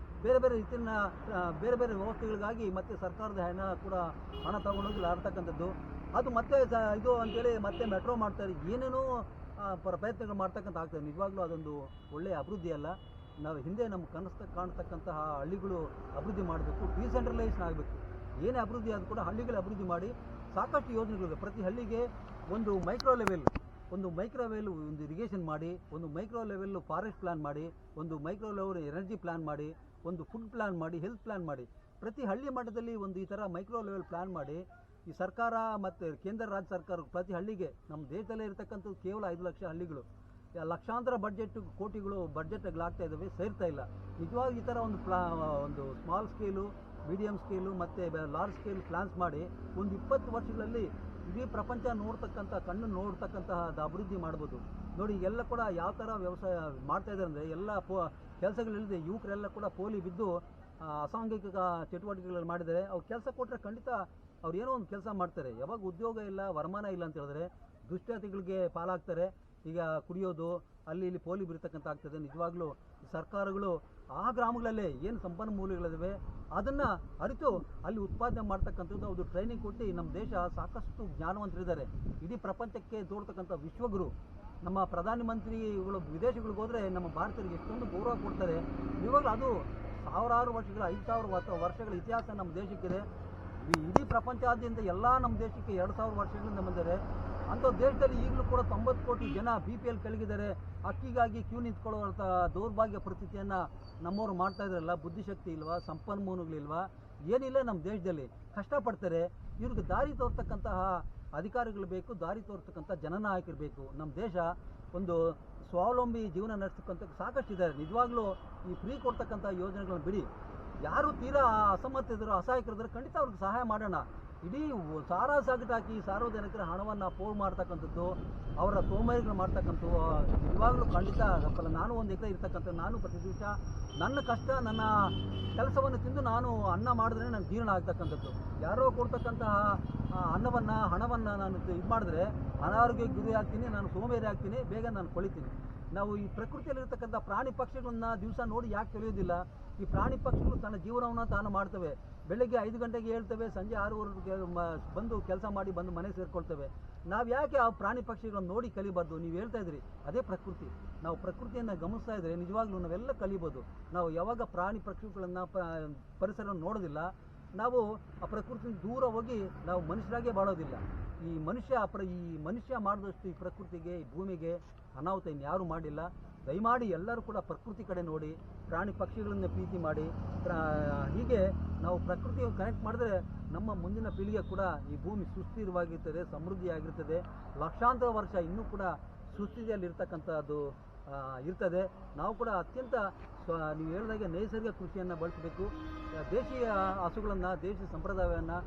Speaker 4: ಬೇರೆ ಬೇರೆ ರೀತಿಯ ಬೇರೆ ಬೇರೆ ವ್ಯವಸ್ಥೆಗಳಿಗಾಗಿ ಮತ್ತೆ ಸರ್ಕಾರದ ಹಣ ತಗೊಂಡೋಗಿ ಆಡ್ತಕ್ಕಂಥದ್ದು. ಅದು ಮತ್ತೆ ಇದು ಅಂತೇಳಿ ಮತ್ತೆ ಮೆಟ್ರೋ ಮಾಡ್ತಾರೆ, ಏನೇನೋ ಪ್ರಯತ್ನಗಳು ಮಾಡ್ತಕ್ಕಂಥ ಆಗ್ತದೆ. ನಿಜವಾಗ್ಲೂ ಅದೊಂದು ಒಳ್ಳೆಯ ಅಭಿವೃದ್ಧಿ ಅಲ್ಲ. ನಾವು ಹಿಂದೆ ನಮ್ಮ ಕಾಣ್ತಕ್ಕಂತಹ ಹಳ್ಳಿಗಳು ಅಭಿವೃದ್ಧಿ ಮಾಡಬೇಕು, ಡಿಸೆಂಟ್ರಲೈಸ್ಡ್ ಆಗಬೇಕು. ಏನೇ ಅಭಿವೃದ್ಧಿ ಆದರೂ ಕೂಡ ಹಳ್ಳಿಗಳ ಅಭಿವೃದ್ಧಿ ಮಾಡಿ ಸಾಕಷ್ಟು ಯೋಜನೆಗಳಿವೆ. ಪ್ರತಿ ಹಳ್ಳಿಗೆ ಒಂದು ಮೈಕ್ರೋ ಲೆವೆಲ್ ಒಂದು ಇರಿಗೇಷನ್ ಮಾಡಿ, ಒಂದು ಮೈಕ್ರೋ ಲೆವೆಲ್ ಫಾರೆಸ್ಟ್ ಪ್ಲಾನ್ ಮಾಡಿ, ಒಂದು ಮೈಕ್ರೋ ಲೆವೆಲ್ ಎನರ್ಜಿ ಪ್ಲಾನ್ ಮಾಡಿ, ಒಂದು ಫುಡ್ ಪ್ಲಾನ್ ಮಾಡಿ, ಹೆಲ್ತ್ ಪ್ಲಾನ್ ಮಾಡಿ. ಪ್ರತಿ ಹಳ್ಳಿ ಮಟ್ಟದಲ್ಲಿ ಒಂದು ಈ ಥರ ಮೈಕ್ರೋ ಲೆವೆಲ್ ಪ್ಲಾನ್ ಮಾಡಿ ಈ ಸರ್ಕಾರ ಮತ್ತು ಕೇಂದ್ರ ರಾಜ್ಯ ಸರ್ಕಾರ ಪ್ರತಿ ಹಳ್ಳಿಗೆ, ನಮ್ಮ ದೇಶದಲ್ಲೇ ಇರತಕ್ಕಂಥದ್ದು ಕೇವಲ 5 ಲಕ್ಷ ಹಳ್ಳಿಗಳು. ಲಕ್ಷಾಂತರ ಕೋಟಿಗಳು ಬಡ್ಜೆಟ್ಗಳಾಗ್ತಾ ಇದ್ದಾವೆ, ಸೇರ್ತಾ ಇಲ್ಲ. ನಿಜವಾಗಿ ಈ ಥರ ಒಂದು ಸ್ಮಾಲ್ ಸ್ಕೇಲು, ಮೀಡಿಯಮ್ ಸ್ಕೇಲು ಮತ್ತು ಲಾರ್ಜ್ ಸ್ಕೇಲ್ ಪ್ಲಾನ್ಸ್ ಮಾಡಿ ಒಂದು 20 ವರ್ಷಗಳಲ್ಲಿ ಇಡೀ ಪ್ರಪಂಚ ಕಣ್ಣು ನೋಡ್ತಕ್ಕಂತಹದ್ದು ಅಭಿವೃದ್ಧಿ ಮಾಡ್ಬೋದು. ನೋಡಿ ಎಲ್ಲ ಕೂಡ ಯಾವ ಥರ ವ್ಯವಸಾಯ ಮಾಡ್ತಾಯಿದ್ದಾರೆ ಅಂದರೆ ಎಲ್ಲ ಕೆಲಸಗಳಿಲ್ಲದೆ ಯುವಕರೆಲ್ಲ ಕೂಡ ಪೋಲಿ ಬಿದ್ದು ಅಸಾಂಘಿಕ ಚಟುವಟಿಕೆಗಳು ಮಾಡಿದರೆ ಅವ್ರು ಕೆಲಸ ಕೊಟ್ಟರೆ ಖಂಡಿತ ಅವ್ರು ಏನೋ ಒಂದು ಕೆಲಸ ಮಾಡ್ತಾರೆ. ಯಾವಾಗ ಉದ್ಯೋಗ ಇಲ್ಲ, ವರಮಾನ ಇಲ್ಲ ಅಂತ ಹೇಳಿದ್ರೆ ದುಶ್ಚಟಗಳಿಗೆ ಪಾಲಾಗ್ತಾರೆ. ಈಗ ಕುಡಿಯೋದು, ಅಲ್ಲಿ ಇಲ್ಲಿ ಪೋಲಿ ಬಿಡ್ತಕ್ಕಂಥ ಆಗ್ತದೆ. ನಿಜವಾಗ್ಲೂ ಸರ್ಕಾರಗಳು ಆ ಗ್ರಾಮಗಳಲ್ಲೇ ಏನು ಸಂಪನ್ಮೂಲಗಳಿವೆ ಅದನ್ನು ಅರಿತು ಅಲ್ಲಿ ಉತ್ಪಾದನೆ ಮಾಡ್ತಕ್ಕಂಥದ್ದು, ಅದು ಟ್ರೈನಿಂಗ್ ಕೊಟ್ಟು ನಮ್ಮ ದೇಶ ಸಾಕಷ್ಟು ಜ್ಞಾನವಂತರಿದ್ದಾರೆ. ಇಡೀ ಪ್ರಪಂಚಕ್ಕೆ ತೋರ್ತಕ್ಕಂಥ ವಿಶ್ವಗುರು. ನಮ್ಮ ಪ್ರಧಾನಮಂತ್ರಿಗಳು ವಿದೇಶಗಳಿಗೆ ಹೋದರೆ ನಮ್ಮ ಭಾರತೀಯರಿಗೆ ಎಷ್ಟೊಂದು ಗೌರವ ಕೊಡ್ತಾರೆ. ಇವಾಗ ಅದು ಸಾವಿರಾರು ವರ್ಷಗಳ 5000 ವರ್ಷಗಳ ಇತಿಹಾಸ ನಮ್ಮ ದೇಶಕ್ಕಿದೆ. ಇಡೀ ಪ್ರಪಂಚಾದ್ಯಂತ ಎಲ್ಲ ನಮ್ಮ ದೇಶಕ್ಕೆ 2000 ವರ್ಷಗಳಿಂದ ಬಂದರೆ ಅಂಥ ದೇಶದಲ್ಲಿ ಈಗಲೂ ಕೂಡ 90 ಕೋಟಿ ಜನ BPL ಕೆಳಗಿದ್ದಾರೆ. ಅಕ್ಕಿಗಾಗಿ ಕ್ಯೂ ನಿಂತ್ಕೊಳ್ಳುವಂಥ ದೌರ್ಭಾಗ್ಯ ಪರಿಸ್ಥಿತಿಯನ್ನು ನಮ್ಮವರು ಮಾಡ್ತಾ ಇದ್ದಾರಲ್ಲ. ಬುದ್ಧಿಶಕ್ತಿ ಇಲ್ವಾ, ಸಂಪನ್ಮೂಲಗಳಿಲ್ವಾ, ಏನಿಲ್ಲ ನಮ್ಮ ದೇಶದಲ್ಲಿ. ಕಷ್ಟಪಡ್ತಾರೆ. ಇವ್ರಿಗೆ ದಾರಿ ತೋರ್ತಕ್ಕಂತಹ ಅಧಿಕಾರಿಗಳು ಬೇಕು, ದಾರಿ ತೋರ್ತಕ್ಕಂಥ ಜನನಾಯಕರು ಬೇಕು. ನಮ್ಮ ದೇಶ ಒಂದು ಸ್ವಾವಲಂಬಿ ಜೀವನ ನಡೆಸ್ತಕ್ಕಂಥ ಸಾಕಷ್ಟಿದ್ದಾರೆ. ನಿಜವಾಗ್ಲೂ ಈ ಫ್ರೀ ಕೊಡ್ತಕ್ಕಂಥ ಯೋಜನೆಗಳನ್ನ ಬಿಡಿ. ಯಾರು ತೀರಾ ಅಸಮರ್ಥರಿದ್ರು, ಅಸಹಾಯಕರಿದ್ರೆ ಖಂಡಿತ ಅವ್ರಿಗೆ ಸಹಾಯ ಮಾಡೋಣ. ಇಡೀ ಸಾರಾಸಾಗಟ್ ಹಾಕಿ ಸಾರ್ವಜನಿಕರ ಹಣವನ್ನು ಪೋಲ್ ಮಾಡ್ತಕ್ಕಂಥದ್ದು, ಅವರ ಸೋಮಾರಿಗಳು ಮಾಡ್ತಕ್ಕಂಥದ್ದು ನಿಜವಾಗ್ಲೂ ಖಂಡಿತ ತಪ್ಪಲ್ಲ. ನಾನು ಒಂದು ಎಕರೆ ಇರ್ತಕ್ಕಂಥ, ನಾನು ಪ್ರತಿ ದಿವಸ ನನ್ನ ಕಷ್ಟ, ನನ್ನ ಕೆಲಸವನ್ನು ತಿಂದು ನಾನು ಅನ್ನ ಮಾಡಿದ್ರೆ ನನಗೆ ಜೀರ್ಣ ಆಗ್ತಕ್ಕಂಥದ್ದು. ಯಾರೋ ಕೊಡ್ತಕ್ಕಂತಹ ಹಣವನ್ನು ನಾನು ಇದು ಮಾಡಿದ್ರೆ ಅನಾರೋಗ್ಯಕ್ಕೆ ಗುರಿ ಆಗ್ತೀನಿ, ನಾನು ಸೋಂಬೇರಿ ಆಗ್ತೀನಿ, ಬೇಗ ನಾನು ಕೊಳಿತೀನಿ. ನಾವು ಈ ಪ್ರಕೃತಿಯಲ್ಲಿರ್ತಕ್ಕಂಥ ಪ್ರಾಣಿ ಪಕ್ಷಿಗಳನ್ನ ದಿವಸ ನೋಡಿ ಯಾಕೆ ತಿಳಿಯೋದಿಲ್ಲ? ಈ ಪ್ರಾಣಿ ಪಕ್ಷಿಗಳು ತನ್ನ ಜೀವನವನ್ನು ತಾನು ಮಾಡ್ತವೆ. ಬೆಳಗ್ಗೆ 5 ಗಂಟೆಗೆ ಹೇಳ್ತವೆ, ಸಂಜೆ 6 ಬಂದು ಕೆಲಸ ಮಾಡಿ ಬಂದು ಮನೆ ಸೇರ್ಕೊಳ್ತವೆ. ನಾವು ಯಾಕೆ ಆ ಪ್ರಾಣಿ ಪಕ್ಷಿಗಳನ್ನು ನೋಡಿ ಕಲಿಬಾರ್ದು? ನೀವು ಹೇಳ್ತಾ ಇದ್ರಿ, ಅದೇ ಪ್ರಕೃತಿ. ನಾವು ಪ್ರಕೃತಿಯನ್ನು ಗಮನಿಸ್ತಾ ಇದ್ರೆ ನಿಜವಾಗ್ಲೂ ನಾವೆಲ್ಲ ಕಲಿಬೋದು. ನಾವು ಯಾವಾಗ ಪ್ರಾಣಿ ಪಕ್ಷಿಗಳನ್ನು ಪರಿಸರವನ್ನು ನೋಡೋದಿಲ್ಲ, ನಾವು ಆ ಪ್ರಕೃತಿಯಿಂದ ದೂರ ಹೋಗಿ ನಾವು ಮನುಷ್ಯರಾಗೇ ಬಾಳೋದಿಲ್ಲ. ಈ ಮನುಷ್ಯ ಮಾಡಿದಷ್ಟು ಈ ಪ್ರಕೃತಿಗೆ, ಈ ಭೂಮಿಗೆ ಅನಾಹುತ ಇನ್ಯಾರೂ ಮಾಡಿಲ್ಲ. ದಯಮಾಡಿ ಎಲ್ಲರೂ ಕೂಡ ಪ್ರಕೃತಿ ಕಡೆ ನೋಡಿ, ಪ್ರಾಣಿ ಪಕ್ಷಿಗಳನ್ನು ಪ್ರೀತಿ ಮಾಡಿ. ಹೀಗೆ ನಾವು ಪ್ರಕೃತಿಗೆ ಕನೆಕ್ಟ್ ಮಾಡಿದ್ರೆ ನಮ್ಮ ಮುಂದಿನ ಪೀಳಿಗೆ ಕೂಡ ಈ ಭೂಮಿ ಸುಸ್ಥಿರವಾಗಿರ್ತದೆ, ಸಮೃದ್ಧಿಯಾಗಿರ್ತದೆ. ಲಕ್ಷಾಂತರ ವರ್ಷ ಇನ್ನೂ ಕೂಡ ಸುಸ್ಥಿತಿಯಲ್ಲಿರ್ತಕ್ಕಂಥದ್ದು ಇರ್ತದೆ. ನಾವು ಕೂಡ ಅತ್ಯಂತ ನೀವು ಹೇಳಿದಾಗೆ ನೈಸರ್ಗಿಕ ಕೃಷಿಯನ್ನು ಬಳಸಬೇಕು. ದೇಶೀಯ ಹಸುಗಳನ್ನು, ದೇಶೀಯ ಸಂಪ್ರದಾಯವನ್ನು,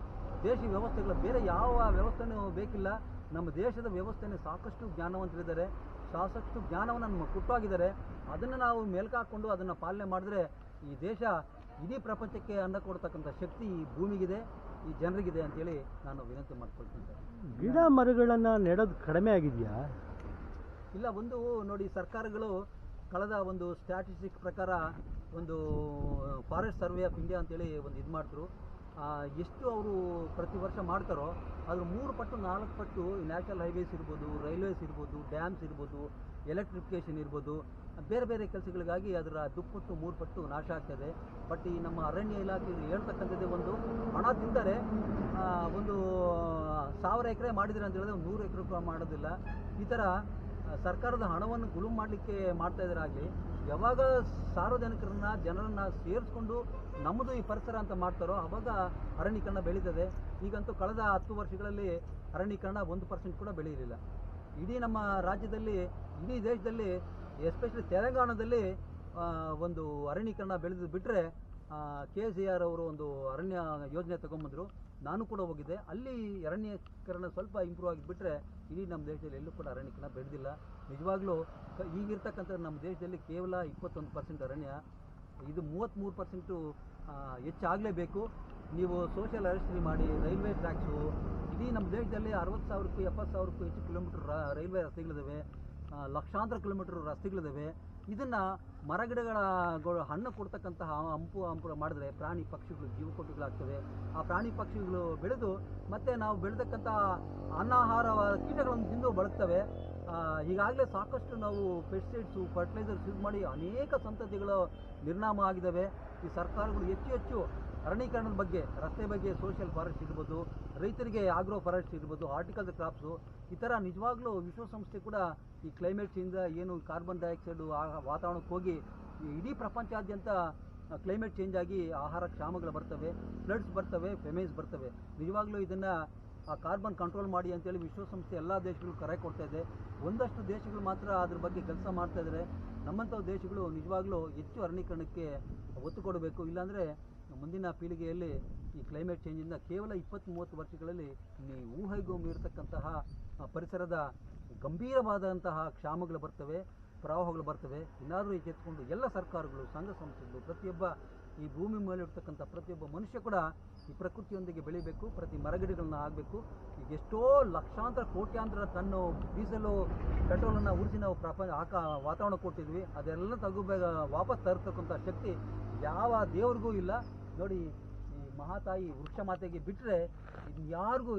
Speaker 4: ದೇಶೀಯ ವ್ಯವಸ್ಥೆಗಳ ಬೇರೆ ಯಾವ ವ್ಯವಸ್ಥೆನೂ ಬೇಕಿಲ್ಲ. ನಮ್ಮ ದೇಶದ ವ್ಯವಸ್ಥೆನೇ ಸಾಕಷ್ಟು ಜ್ಞಾನವಂತರಿದ್ದಾರೆ, ಸಾಕಷ್ಟು ಜ್ಞಾನವನ್ನು ನಮ್ಮ ಕೊಟ್ಟಾಗಿದ್ದಾರೆ. ಅದನ್ನು ನಾವು ಮೇಲ್ಕಾಕೊಂಡು ಅದನ್ನು ಪಾಲನೆ ಮಾಡಿದ್ರೆ ಈ ದೇಶ ಇಡೀ ಪ್ರಪಂಚಕ್ಕೆ ಅನ್ನ ಕೊಡ್ತಕ್ಕಂಥ ಶಕ್ತಿ ಈ ಭೂಮಿಗಿದೆ, ಈ ಜನರಿಗಿದೆ ಅಂತೇಳಿ ನಾನು ವಿನಂತಿ ಮಾಡ್ಕೊಳ್ತೀನಿ.
Speaker 1: ಗಿಡ ಮರಗಳನ್ನು ನೆಡೋದು ಕಡಿಮೆ ಆಗಿದೆಯಾ?
Speaker 4: ಇಲ್ಲ, ಒಂದು ನೋಡಿ, ಸರ್ಕಾರಗಳು ಕಳೆದ ಒಂದು ಸ್ಟ್ಯಾಟಿಸ್ಟಿಕ್ಸ್ ಪ್ರಕಾರ ಒಂದು ಫಾರೆಸ್ಟ್ ಸರ್ವೆ ಆಫ್ ಇಂಡಿಯಾ ಅಂತೇಳಿ ಒಂದು ಇದು ಮಾಡಿದ್ರು. ಎಷ್ಟು ಅವರು ಪ್ರತಿ ವರ್ಷ ಮಾಡ್ತಾರೋ ಅದ್ರ 3 ಪಟ್ಟು 4 ಪಟ್ಟು ನ್ಯಾಷನಲ್ ಹೈವೇಸ್ ಇರ್ಬೋದು, ರೈಲ್ವೇಸ್ ಇರ್ಬೋದು, ಡ್ಯಾಮ್ಸ್ ಇರ್ಬೋದು, ಎಲೆಕ್ಟ್ರಿಫಿಕೇಷನ್ ಇರ್ಬೋದು, ಬೇರೆ ಬೇರೆ ಕೆಲಸಗಳಿಗಾಗಿ ಅದರ 2 ಪಟ್ಟು 3 ಪಟ್ಟು ನಾಶ ಆಗ್ತದೆ. ಬಟ್ ಈ ನಮ್ಮ ಅರಣ್ಯ ಇಲಾಖೆ ಹೇಳ್ತಕ್ಕಂಥದ್ದೇ ಒಂದು ಹಣ ತಿಂತಾರೆ. ಒಂದು 1000 ಎಕರೆ ಮಾಡಿದ್ರೆ ಅಂತ ಹೇಳಿದ್ರೆ 100 ಎಕರೆ ಕೂಡ ಮಾಡೋದಿಲ್ಲ. ಈ ಥರ ಸರ್ಕಾರದ ಹಣವನ್ನು ಗುಳುಂ ಮಾಡಲಿಕ್ಕೆ ಮಾಡ್ತಾ ಇದ್ದಾರಾಗಲಿ, ಯಾವಾಗ ಸಾರ್ವಜನಿಕರನ್ನ, ಜನರನ್ನು ಸೇರಿಸ್ಕೊಂಡು ನಮ್ಮದು ಈ ಪರಿಸರ ಅಂತ ಮಾಡ್ತಾರೋ ಆವಾಗ ಅರಣ್ಯೀಕರಣ ಬೆಳೀತದೆ. ಈಗಂತೂ ಕಳೆದ 10 ವರ್ಷಗಳಲ್ಲಿ ಅರಣ್ಯೀಕರಣ 1% ಕೂಡ ಬೆಳೆಯಲಿಲ್ಲ. ಇಡೀ ನಮ್ಮ ರಾಜ್ಯದಲ್ಲಿ, ಇಡೀ ದೇಶದಲ್ಲಿ, ಎಸ್ಪೆಷಲಿ ತೆಲಂಗಾಣದಲ್ಲಿ ಒಂದು ಅರಣ್ಯೀಕರಣ ಬೆಳೆದು ಬಿಟ್ಟರೆ KCR ಅವರು ಒಂದು ಅರಣ್ಯ ಯೋಜನೆ ತಗೊಂಬಂದರು. ನಾನು ಕೂಡ ಹೋಗಿದ್ದೆ. ಅಲ್ಲಿ ಅರಣ್ಯೀಕರಣ ಸ್ವಲ್ಪ ಇಂಪ್ರೂವ್ ಆಗಿಬಿಟ್ರೆ ಇಡೀ ನಮ್ಮ ದೇಶದಲ್ಲಿ ಎಲ್ಲೂ ಕೂಡ ಅರಣ್ಯೀಕರಣ ಬೆಳೆದಿಲ್ಲ. ನಿಜವಾಗ್ಲೂ ಈಗಿರ್ತಕ್ಕಂಥ ನಮ್ಮ ದೇಶದಲ್ಲಿ ಕೇವಲ 21% ಅರಣ್ಯ, ಇದು 33% ಹೆಚ್ಚಾಗಲೇಬೇಕು. ನೀವು ಸೋಷಿಯಲ್ ಅರೆಸ್ಟ್ರಿ ಮಾಡಿ, ರೈಲ್ವೆ ಟ್ರ್ಯಾಕ್ಸು, ಇಡೀ ನಮ್ಮ ದೇಶದಲ್ಲಿ 60,000ಕ್ಕೂ 70,000ಕ್ಕೂ ಹೆಚ್ಚು ಕಿಲೋಮೀಟರ್ ರೈಲ್ವೆ ರಸ್ತೆಗಳಿದ್ದಾವೆ, ಲಕ್ಷಾಂತರ ಕಿಲೋಮೀಟರ್ ರಸ್ತೆಗಳಿದ್ದಾವೆ. ಇದನ್ನು ಮರಗಿಡಗಳ ಹಣ್ಣು ಕೊಡ್ತಕ್ಕಂತಹ ಹಂಪು ಮಾಡಿದ್ರೆ ಪ್ರಾಣಿ ಪಕ್ಷಿಗಳು ಜೀವಕೋಟಿಗಳಾಗ್ತವೆ. ಆ ಪ್ರಾಣಿ ಪಕ್ಷಿಗಳು ಬೆಳೆದು ಮತ್ತೆ ನಾವು ಬೆಳೆದಕ್ಕಂಥ ಅನ್ನಾಹಾರ ಕೀಟಗಳನ್ನು ತಿಂದು ಬಳಸ್ತವೆ. ಈಗಾಗಲೇ ಸಾಕಷ್ಟು ನಾವು ಪೆಸ್ಟಿಸೈಡ್ಸು, ಫರ್ಟಿಲೈಸರ್ಸ್ ಯೂಸ್ ಮಾಡಿ ಅನೇಕ ಸಂತತಿಗಳು ನಿರ್ನಾಮ ಆಗಿದ್ದಾವೆ. ಈ ಸರ್ಕಾರಗಳು ಹೆಚ್ಚು ಅರಣ್ಯೀಕರಣದ ಬಗ್ಗೆ, ರಸ್ತೆ ಬಗ್ಗೆ ಸೋಷಿಯಲ್ ಫಾರೆಸ್ಟ್ ಇರ್ಬೋದು, ರೈತರಿಗೆ ಆಗ್ರೋ ಫಾರೆಸ್ಟ್ ಇರ್ಬೋದು, ಹಾರ್ಟಿಕಲ್ಚರ್ ಕ್ರಾಪ್ಸು, ಈ ಥರ ನಿಜವಾಗ್ಲೂ ವಿಶ್ವಸಂಸ್ಥೆ ಕೂಡ ಈ ಕ್ಲೈಮೇಟ್ ಚೇಂಜಿಂದ ಏನು ಕಾರ್ಬನ್ ಡೈಆಕ್ಸೈಡು ವಾತಾವರಣಕ್ಕೆ ಹೋಗಿ ಇಡೀ ಪ್ರಪಂಚಾದ್ಯಂತ ಕ್ಲೈಮೇಟ್ ಚೇಂಜ್ ಆಗಿ ಆಹಾರ ಕ್ಷಾಮಗಳು ಬರ್ತವೆ, ಫ್ಲಡ್ಸ್ ಬರ್ತವೆ, ಫೆಮೇನ್ಸ್ ಬರ್ತವೆ. ನಿಜವಾಗ್ಲೂ ಇದನ್ನು ಆ ಕಾರ್ಬನ್ ಕಂಟ್ರೋಲ್ ಮಾಡಿ ಅಂತೇಳಿ ವಿಶ್ವಸಂಸ್ಥೆ ಎಲ್ಲ ದೇಶಗಳು ಕರೆ ಕೊಡ್ತಾ ಇದೆ. ಒಂದಷ್ಟು ದೇಶಗಳು ಮಾತ್ರ ಅದ್ರ ಬಗ್ಗೆ ಕೆಲಸ ಮಾಡ್ತಾ ಇದ್ದಾರೆ. ನಮ್ಮಂಥ ದೇಶಗಳು ನಿಜವಾಗ್ಲೂ ಹೆಚ್ಚು ಅರಣ್ಯೀಕರಣಕ್ಕೆ ಒತ್ತು ಕೊಡಬೇಕು. ಇಲ್ಲಾಂದರೆ ಮುಂದಿನ ಪೀಳಿಗೆಯಲ್ಲಿ ಈ ಕ್ಲೈಮೇಟ್ ಚೇಂಜಿಂದ ಕೇವಲ 20-30 ವರ್ಷಗಳಲ್ಲಿ ಊಹೆಗೂ ಮೀರತಕ್ಕಂತಹ ಪರಿಸರದ ಗಂಭೀರವಾದಂತಹ ಕ್ಷಾಮಗಳು ಬರ್ತವೆ, ಪ್ರವಾಹಗಳು ಬರ್ತವೆ. ಇನ್ನಾದರೂ ಎಚ್ಚೆತ್ತುಕೊಂಡು ಎಲ್ಲ ಸರ್ಕಾರಗಳು, ಸಂಘ ಸಂಸ್ಥೆಗಳು, ಪ್ರತಿಯೊಬ್ಬ ಈ ಭೂಮಿ ಮೇಲೆ ಇರ್ತಕ್ಕಂಥ ಪ್ರತಿಯೊಬ್ಬ ಮನುಷ್ಯ ಕೂಡ ಈ ಪ್ರಕೃತಿಯೊಂದಿಗೆ ಬೆಳಿಬೇಕು, ಪ್ರತಿ ಮರಗಿಡಗಳನ್ನ ಆಗಬೇಕು. ಈಗ ಎಷ್ಟೋ ಲಕ್ಷಾಂತರ ಕೋಟ್ಯಾಂತರ ಟನ್ನು ಡೀಸೆಲು ಪೆಟ್ರೋಲನ್ನು ಉರಿಸಿ ನಾವು ವಾತಾವರಣ ಕೊಟ್ಟಿದ್ವಿ. ಅದೆಲ್ಲ ವಾಪಸ್ ತರ್ತಕ್ಕಂಥ ಶಕ್ತಿ ಯಾವ ದೇವ್ರಿಗೂ ಇಲ್ಲ. ನೋಡಿ, ಈ ಮಹಾತಾಯಿ ವೃಕ್ಷ ಮಾತೆಗೆ ಬಿಟ್ಟರೆ ಯಾರಿಗೂ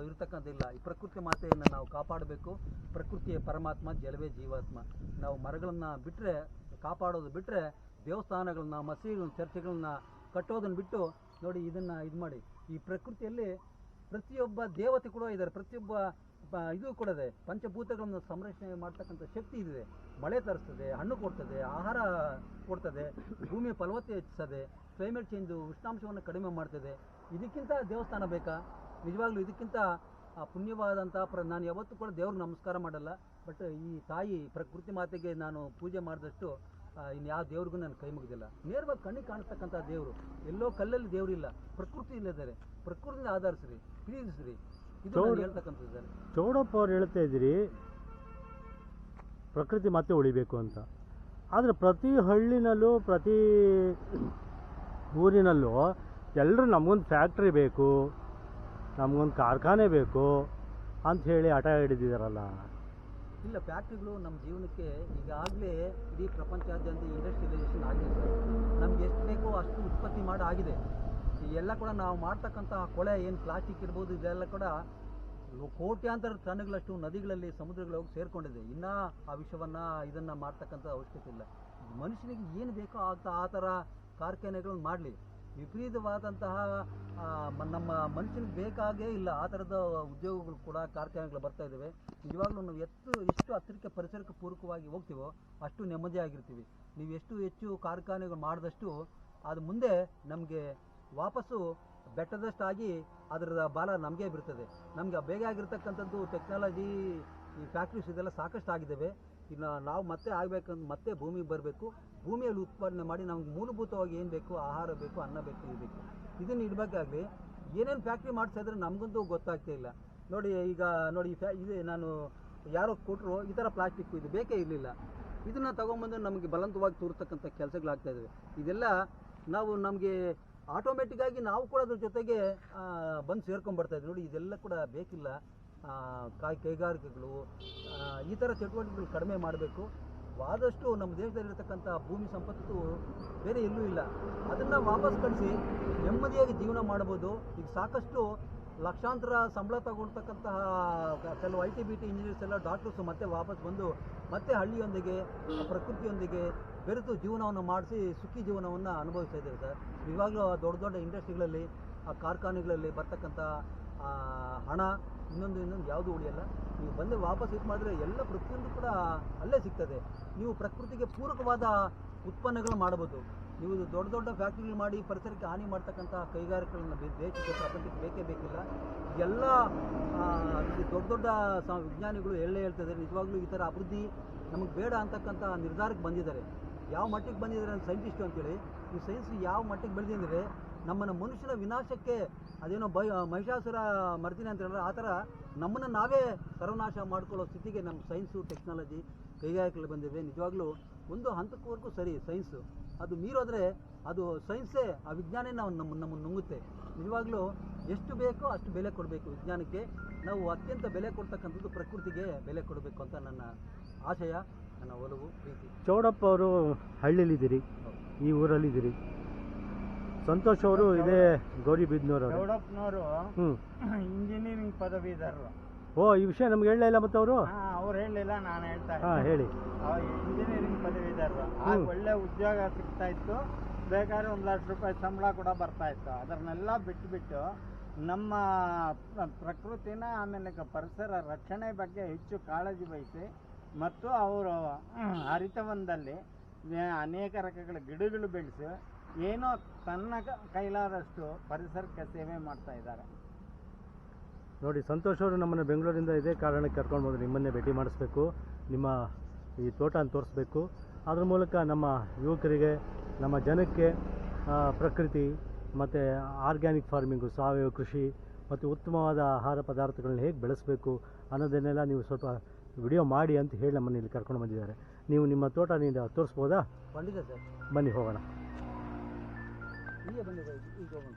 Speaker 4: ಇರ್ತಕ್ಕಂಥದ್ದಿಲ್ಲ. ಈ ಪ್ರಕೃತಿ ಮಾತೆಯನ್ನು ನಾವು ಕಾಪಾಡಬೇಕು. ಪ್ರಕೃತಿಯ ಪರಮಾತ್ಮ, ಜಲವೇ ಜೀವಾತ್ಮ. ನಾವು ಮರಗಳನ್ನು ಬಿಟ್ಟರೆ, ಕಾಪಾಡೋದು ಬಿಟ್ಟರೆ, ದೇವಸ್ಥಾನಗಳನ್ನ, ಮಸೀದಿಗಳನ್ನ, ಚರ್ಚ್ಗಳನ್ನ ಕಟ್ಟೋದನ್ನು ಬಿಟ್ಟು ನೋಡಿ ಇದನ್ನು ಇದು ಮಾಡಿ. ಈ ಪ್ರಕೃತಿಯಲ್ಲಿ ಪ್ರತಿಯೊಬ್ಬ ದೇವತೆ ಕೂಡ ಇದ್ದಾರೆ, ಪ್ರತಿಯೊಬ್ಬ ಇದು ಕೂಡ ಇದೆ. ಪಂಚಭೂತಗಳನ್ನು ಸಂರಕ್ಷಣೆ ಮಾಡ್ತಕ್ಕಂಥ ಶಕ್ತಿ ಇದೆ. ಮಳೆ ತರಿಸ್ತದೆ, ಹಣ್ಣು ಕೊಡ್ತದೆ, ಆಹಾರ ಕೊಡ್ತದೆ, ಭೂಮಿಯ ಫಲವತ್ತತೆ ಹೆಚ್ಚಿಸ್ತದೆ, ಕ್ಲೈಮೇಟ್ ಚೇಂಜು ಉಷ್ಣಾಂಶವನ್ನು ಕಡಿಮೆ ಮಾಡ್ತದೆ. ಇದಕ್ಕಿಂತ ದೇವಸ್ಥಾನ ಬೇಕಾ? ನಿಜವಾಗ್ಲೂ ಇದಕ್ಕಿಂತ ಪುಣ್ಯವಾದಂಥ ನಾನು ಯಾವತ್ತೂ ಕೂಡ ದೇವ್ರಿಗೆ ನಮಸ್ಕಾರ ಮಾಡಲ್ಲ. ಬಟ್ ಈ ತಾಯಿ ಪ್ರಕೃತಿ ಮಾತೆಗೆ ನಾನು ಪೂಜೆ ಮಾಡಿದಷ್ಟು ಇನ್ಯಾವ ದೇವ್ರಿಗೂ ನಾನು ಕೈ ಮುಗಿದಿಲ್ಲ. ನೇರವಾಗಿ ಕಣ್ಣಿಗೆ ಕಾಣಿಸ್ತಕ್ಕಂಥ ದೇವರು, ಎಲ್ಲೋ ಕಲ್ಲಲ್ಲಿ ದೇವರಿಲ್ಲ, ಪ್ರಕೃತಿ ಇಲ್ಲದಾರೆ. ಪ್ರಕೃತಿನ ಆಧರಿಸ್ರಿ, ಪ್ರೀತಿಸ್ರಿ, ಇದು ಹೇಳ್ತಕ್ಕಂಥದ್ದು.
Speaker 1: ಚೌಡಪ್ಪ ಅವ್ರು ಹೇಳ್ತಾ ಇದ್ದೀರಿ ಪ್ರಕೃತಿ ಮತ್ತೆ ಉಳಿಬೇಕು ಅಂತ. ಆದರೆ ಪ್ರತಿ ಹಳ್ಳಿನಲ್ಲೂ, ಪ್ರತಿ ಊರಿನಲ್ಲೂ ಎಲ್ಲರೂ ನಮಗೊಂದು ಫ್ಯಾಕ್ಟ್ರಿ ಬೇಕು, ನಮಗೊಂದು ಕಾರ್ಖಾನೆ ಬೇಕು ಅಂತ ಹೇಳಿ ಹಠ ಹಿಡಿದಿದ್ದಾರಲ್ಲ.
Speaker 4: ಇಲ್ಲ, ಫ್ಯಾಕ್ಟ್ರಿಗಳು ನಮ್ಮ ಜೀವನಕ್ಕೆ ಈಗಾಗಲೇ ಇಡೀ ಪ್ರಪಂಚಾದ್ಯಂತ ಇಂಡಸ್ಟ್ರಿಯಲೈಸೇಷನ್ ಆಗಿದೆ ಸರ್. ನಮ್ಗೆ ಎಷ್ಟು ಬೇಕೋ ಅಷ್ಟು ಉತ್ಪತ್ತಿ ಮಾಡಿ ಆಗಿದೆ. ಈ ಎಲ್ಲ ಕೂಡ ನಾವು ಮಾಡ್ತಕ್ಕಂಥ ಕೊಳೆ ಏನು ಪ್ಲಾಸ್ಟಿಕ್ ಇರ್ಬೋದು, ಇದೆಲ್ಲ ಕೂಡ ಕೋಟ್ಯಾಂತರ ಟನ್ಗಳಷ್ಟು ನದಿಗಳಲ್ಲಿ, ಸಮುದ್ರಗಳಲ್ಲಿ ಹೋಗಿ ಸೇರಿಕೊಂಡಿದೆ. ಇನ್ನೂ ಆ ವಿಷಯವನ್ನು ಇದನ್ನು ಮಾಡ್ತಕ್ಕಂಥ ಅವಶ್ಯಕತೆ ಇಲ್ಲ. ಮನುಷ್ಯನಿಗೆ ಏನು ಬೇಕೋ ಆ ಥರ ಕಾರ್ಖಾನೆಗಳನ್ನು ಮಾಡಲಿ. ವಿಪರೀತವಾದಂತಹ ನಮ್ಮ ಮನುಷ್ಯನಿಗೆ ಬೇಕಾಗೇ ಇಲ್ಲ ಆ ಥರದ ಉದ್ಯೋಗಗಳು ಕೂಡ, ಕಾರ್ಖಾನೆಗಳು ಬರ್ತಾ ಇದ್ದಾವೆ. ನಿಜವಾಗ್ಲೂ ನಾವು ಎಷ್ಟು ಹತ್ತಿರಕ್ಕೆ ಪರಿಸರಕ್ಕೆ ಪೂರಕವಾಗಿ ಹೋಗ್ತೀವೋ ಅಷ್ಟು ನೆಮ್ಮದಿಯಾಗಿರ್ತೀವಿ. ನೀವು ಎಷ್ಟು ಹೆಚ್ಚು ಕಾರ್ಖಾನೆಗಳು ಮಾಡಿದಷ್ಟು ಅದು ಮುಂದೆ ನಮಗೆ ವಾಪಸ್ಸು ಬೆಟ್ಟದಷ್ಟಾಗಿ ಅದರ ಬಾಲ ನಮಗೆ ಬೀರ್ತದೆ. ನಮಗೆ ಬೇಕಾಗಿರ್ತಕ್ಕಂಥದ್ದು ಟೆಕ್ನಾಲಜಿ, ಈ ಫ್ಯಾಕ್ಟ್ರೀಸ್ ಇದೆಲ್ಲ ಸಾಕಷ್ಟು ಆಗಿದ್ದಾವೆ. ಇನ್ನು ನಾವು ಮತ್ತೆ ಆಗಬೇಕಂದ್ರೆ ಮತ್ತೆ ಭೂಮಿಗೆ ಬರಬೇಕು. ಭೂಮಿಯಲ್ಲಿ ಉತ್ಪಾದನೆ ಮಾಡಿ ನಮ್ಗೆ ಮೂಲಭೂತವಾಗಿ ಏನು ಬೇಕು, ಆಹಾರ ಬೇಕು, ಅನ್ನ ಬೇಕು, ಇದು ಬೇಕು. ಇದನ್ನು ಇಡಬೇಕಾಗಲಿ ಏನೇನು ಫ್ಯಾಕ್ಟ್ರಿ ಮಾಡ್ತಾ ಇದ್ರೆ ನಮಗಂತೂ ಗೊತ್ತಾಗ್ತಾ ಇಲ್ಲ. ನೋಡಿ, ಈಗ ನೋಡಿ, ಇದು ನಾನು ಯಾರೋ ಕೊಟ್ಟರು ಈ ಥರ ಪ್ಲಾಸ್ಟಿಕ್ಕು, ಇದು ಬೇಕೇ ಇರಲಿಲ್ಲ. ಇದನ್ನು ತೊಗೊಂಬಂದು ನಮಗೆ ಬಲವಂತವಾಗಿ ತೋರ್ತಕ್ಕಂಥ ಕೆಲಸಗಳಾಗ್ತಾಯಿದ್ದಾವೆ. ಇದೆಲ್ಲ ನಮಗೆ ಆಟೋಮೆಟಿಕ್ಕಾಗಿ ನಾವು ಕೂಡ ಅದ್ರ ಜೊತೆಗೆ ಬಂದು ಸೇರ್ಕೊಂಡ್ಬರ್ತಾಯಿದ್ವಿ. ನೋಡಿ, ಇದೆಲ್ಲ ಕೂಡ ಬೇಕಿಲ್ಲ. ಕೈಗಾರಿಕೆಗಳು, ಈ ಥರ ಚಟುವಟಿಕೆಗಳು ಕಡಿಮೆ ಮಾಡಬೇಕು. ಆದಷ್ಟು ನಮ್ಮ ದೇಶದಲ್ಲಿರ್ತಕ್ಕಂಥ ಭೂಮಿ ಸಂಪತ್ತು ಬೇರೆ ಎಲ್ಲೂ ಇಲ್ಲ. ಅದನ್ನು ವಾಪಸ್ ಕಳಿಸಿ ನೆಮ್ಮದಿಯಾಗಿ ಜೀವನ ಮಾಡ್ಬೋದು. ಈಗ ಸಾಕಷ್ಟು ಲಕ್ಷಾಂತರ ಸಂಬಳ ತಗೊಳ್ತಕ್ಕಂತಹ ಕೆಲವು IT-BT ಇಂಜಿನಿಯರ್ಸ್ ಎಲ್ಲ, ಡಾಕ್ಟರ್ಸು ಮತ್ತೆ ವಾಪಸ್ ಬಂದು ಮತ್ತೆ ಹಳ್ಳಿಯೊಂದಿಗೆ, ಪ್ರಕೃತಿಯೊಂದಿಗೆ ಬೆರೆತು ಜೀವನವನ್ನು ಮಾಡಿಸಿ ಸುಖಿ ಜೀವನವನ್ನು ಅನುಭವಿಸ್ತಾ ಇದ್ದಾರೆ ಸರ್. ಇವಾಗಲೂ ದೊಡ್ಡ ದೊಡ್ಡ ಇಂಡಸ್ಟ್ರಿಗಳಲ್ಲಿ, ಆ ಕಾರ್ಖಾನೆಗಳಲ್ಲಿ ಬರ್ತಕ್ಕಂಥ ಹಣ ಇನ್ನೊಂದು ಯಾವುದೂ ಉಳಿಯಲ್ಲ. ನೀವು ಬಂದು ವಾಪಸ್ ಇದು ಮಾಡಿದ್ರೆ ಎಲ್ಲ ಪ್ರತಿಯೊಂದು ಕೂಡ ಅಲ್ಲೇ ಸಿಗ್ತದೆ. ನೀವು ಪ್ರಕೃತಿಗೆ ಪೂರಕವಾದ ಉತ್ಪನ್ನಗಳು ಮಾಡ್ಬೋದು. ನೀವು ದೊಡ್ಡ ದೊಡ್ಡ ಫ್ಯಾಕ್ಟ್ರಿಗಳು ಮಾಡಿ ಪರಿಸರಕ್ಕೆ ಹಾನಿ ಮಾಡ್ತಕ್ಕಂಥ ಕೈಗಾರಿಕೆಗಳನ್ನ ದೇಶಕ್ಕೆ, ಪ್ರಪಂಚಕ್ಕೆ ಬೇಕೇ ಬೇಕಿಲ್ಲ. ಎಲ್ಲ ದೊಡ್ಡ ದೊಡ್ಡ ವಿಜ್ಞಾನಿಗಳು ಹೇಳ್ತಿದ್ದಾರೆ. ನಿಜವಾಗ್ಲೂ ಈ ಥರ ಅಭಿವೃದ್ಧಿ ನಮಗೆ ಬೇಡ ಅಂತಕ್ಕಂಥ ನಿರ್ಧಾರಕ್ಕೆ ಬಂದಿದ್ದಾರೆ. ಯಾವ ಮಟ್ಟಿಗೆ ಬಂದಿದ್ದಾರೆ ಅಂತ ಸೈಂಟಿಸ್ಟು ಅಂತೇಳಿ, ಈ ಸೈನ್ಸ್ ಯಾವ ಮಟ್ಟಿಗೆ ಬೆಳೆದಿದ್ದಾರೆ, ನಮ್ಮನ್ನು ಮನುಷ್ಯನ ವಿನಾಶಕ್ಕೆ, ಅದೇನೋ ಮಹಿಷಾಸುರ ಮರ್ದಿನ ಅಂತ ಹೇಳಿದ್ರೆ ಆ ಥರ ನಮ್ಮನ್ನು ನಾವೇ ಸರ್ವನಾಶ ಮಾಡ್ಕೊಳ್ಳೋ ಸ್ಥಿತಿಗೆ ನಮ್ಮ ಸೈನ್ಸು, ಟೆಕ್ನಾಲಜಿ, ಕೈಗಾರಿಕೆಗಳು ಬಂದಿವೆ. ನಿಜವಾಗ್ಲೂ ಒಂದು ಹಂತಕ್ಕವರೆಗೂ ಸರಿ ಸೈನ್ಸು, ಅದು ಮೀರೋದ್ರೆ ಅದು ಸೈನ್ಸೇ, ಆ ವಿಜ್ಞಾನೇ ನಮ್ಮನ್ನು ನುಂಗುತ್ತೆ. ನಿಜವಾಗ್ಲೂ ಎಷ್ಟು ಬೇಕೋ ಅಷ್ಟು ಬೆಲೆ ಕೊಡಬೇಕು ವಿಜ್ಞಾನಕ್ಕೆ. ನಾವು ಅತ್ಯಂತ ಬೆಲೆ ಕೊಡ್ತಕ್ಕಂಥದ್ದು ಪ್ರಕೃತಿಗೆ ಬೆಲೆ ಕೊಡಬೇಕು ಅಂತ ನನ್ನ ಆಶಯ, ನನ್ನ ಒಲವು, ಪ್ರೀತಿ.
Speaker 1: ಚೌಡಪ್ಪ ಅವರು ಹಳ್ಳಿಲಿದ್ದೀರಿ, ಈ ಊರಲ್ಲಿದ್ದೀರಿ. ಸಂತೋಷ್ ಅವರು ಇದೇ ಗೌರಿಬಿದನೂರು.
Speaker 3: ಚೌಡಪ್ಪನವರು ಇಂಜಿನಿಯರಿಂಗ್ ಪದವೀಧರರು.
Speaker 1: ಓ, ಈ ವಿಷಯ ನಮ್ಗೆ ಹೇಳಲೇ ಇಲ್ಲ. ಮತ್ತೆ ಅವರು
Speaker 3: ಹೇಳಿಲ್ಲ, ನಾನು ಹೇಳ್ತಾ
Speaker 1: ಹೇಳಿ.
Speaker 3: ಇಂಜಿನಿಯರಿಂಗ್ ಪದವೀಧರರು. ಆಗ ಒಳ್ಳೆ ಉದ್ಯೋಗ ಸಿಗ್ತಾ ಇತ್ತು, ಬೇಕಾದ್ರೆ 1 ಲಕ್ಷ ರೂಪಾಯಿ ಸಂಬಳ ಕೂಡ ಬರ್ತಾ ಇತ್ತು. ಅದನ್ನೆಲ್ಲ ಬಿಟ್ಟು ನಮ್ಮ ಪ್ರಕೃತಿನ, ಆಮೇಲೆ ಪರಿಸರ ರಕ್ಷಣೆ ಬಗ್ಗೆ ಹೆಚ್ಚು ಕಾಳಜಿ ವಹಿಸಿ, ಮತ್ತು ಅವರು ಹರಿತವನದಲ್ಲಿ ಅನೇಕ ರಕಗಳ ಗಿಡಗಳು ಬೆಳೆಸಿ ಏನೋ ತನ್ನ ಕೈಲಾದಷ್ಟು ಪರಿಸರಕ್ಕೆ ಸೇವೆ ಮಾಡ್ತಾ ಇದ್ದಾರೆ.
Speaker 1: ನೋಡಿ ಸಂತೋಷ್ ಅವರು ನಮ್ಮನ್ನು ಬೆಂಗಳೂರಿಂದ ಇದೇ ಕಾರಣಕ್ಕೆ ಕರ್ಕೊಂಡು ಬಂದು ನಿಮ್ಮನ್ನೇ ಭೇಟಿ ಮಾಡಿಸ್ಬೇಕು, ನಿಮ್ಮ ಈ ತೋಟನ ತೋರಿಸ್ಬೇಕು. ಅದ್ರ ಮೂಲಕ ನಮ್ಮ ಯುವಕರಿಗೆ, ನಮ್ಮ ಜನಕ್ಕೆ ಪ್ರಕೃತಿ ಮತ್ತು ಆರ್ಗ್ಯಾನಿಕ್ ಫಾರ್ಮಿಂಗು, ಸಾವಯವ ಕೃಷಿ ಮತ್ತು ಉತ್ತಮವಾದ ಆಹಾರ ಪದಾರ್ಥಗಳನ್ನ ಹೇಗೆ ಬೆಳೆಸಬೇಕು ಅನ್ನೋದನ್ನೆಲ್ಲ ನೀವು ಸ್ವಲ್ಪ ವಿಡಿಯೋ ಮಾಡಿ ಅಂತ ಹೇಳಿ ನಮ್ಮನ್ನು ಇಲ್ಲಿ ಕರ್ಕೊಂಡು ಬಂದಿದ್ದಾರೆ. ನೀವು ನಿಮ್ಮ ತೋಟ ನೀವು ತೋರಿಸ್ಬೋದಾ?
Speaker 4: ಖಂಡಿತ ಸರ್,
Speaker 1: ಬನ್ನಿ ಹೋಗೋಣ.
Speaker 4: ಹೀಗೆ ಬನ್ನಿ ಈಗ ಹೋಗೋಣ.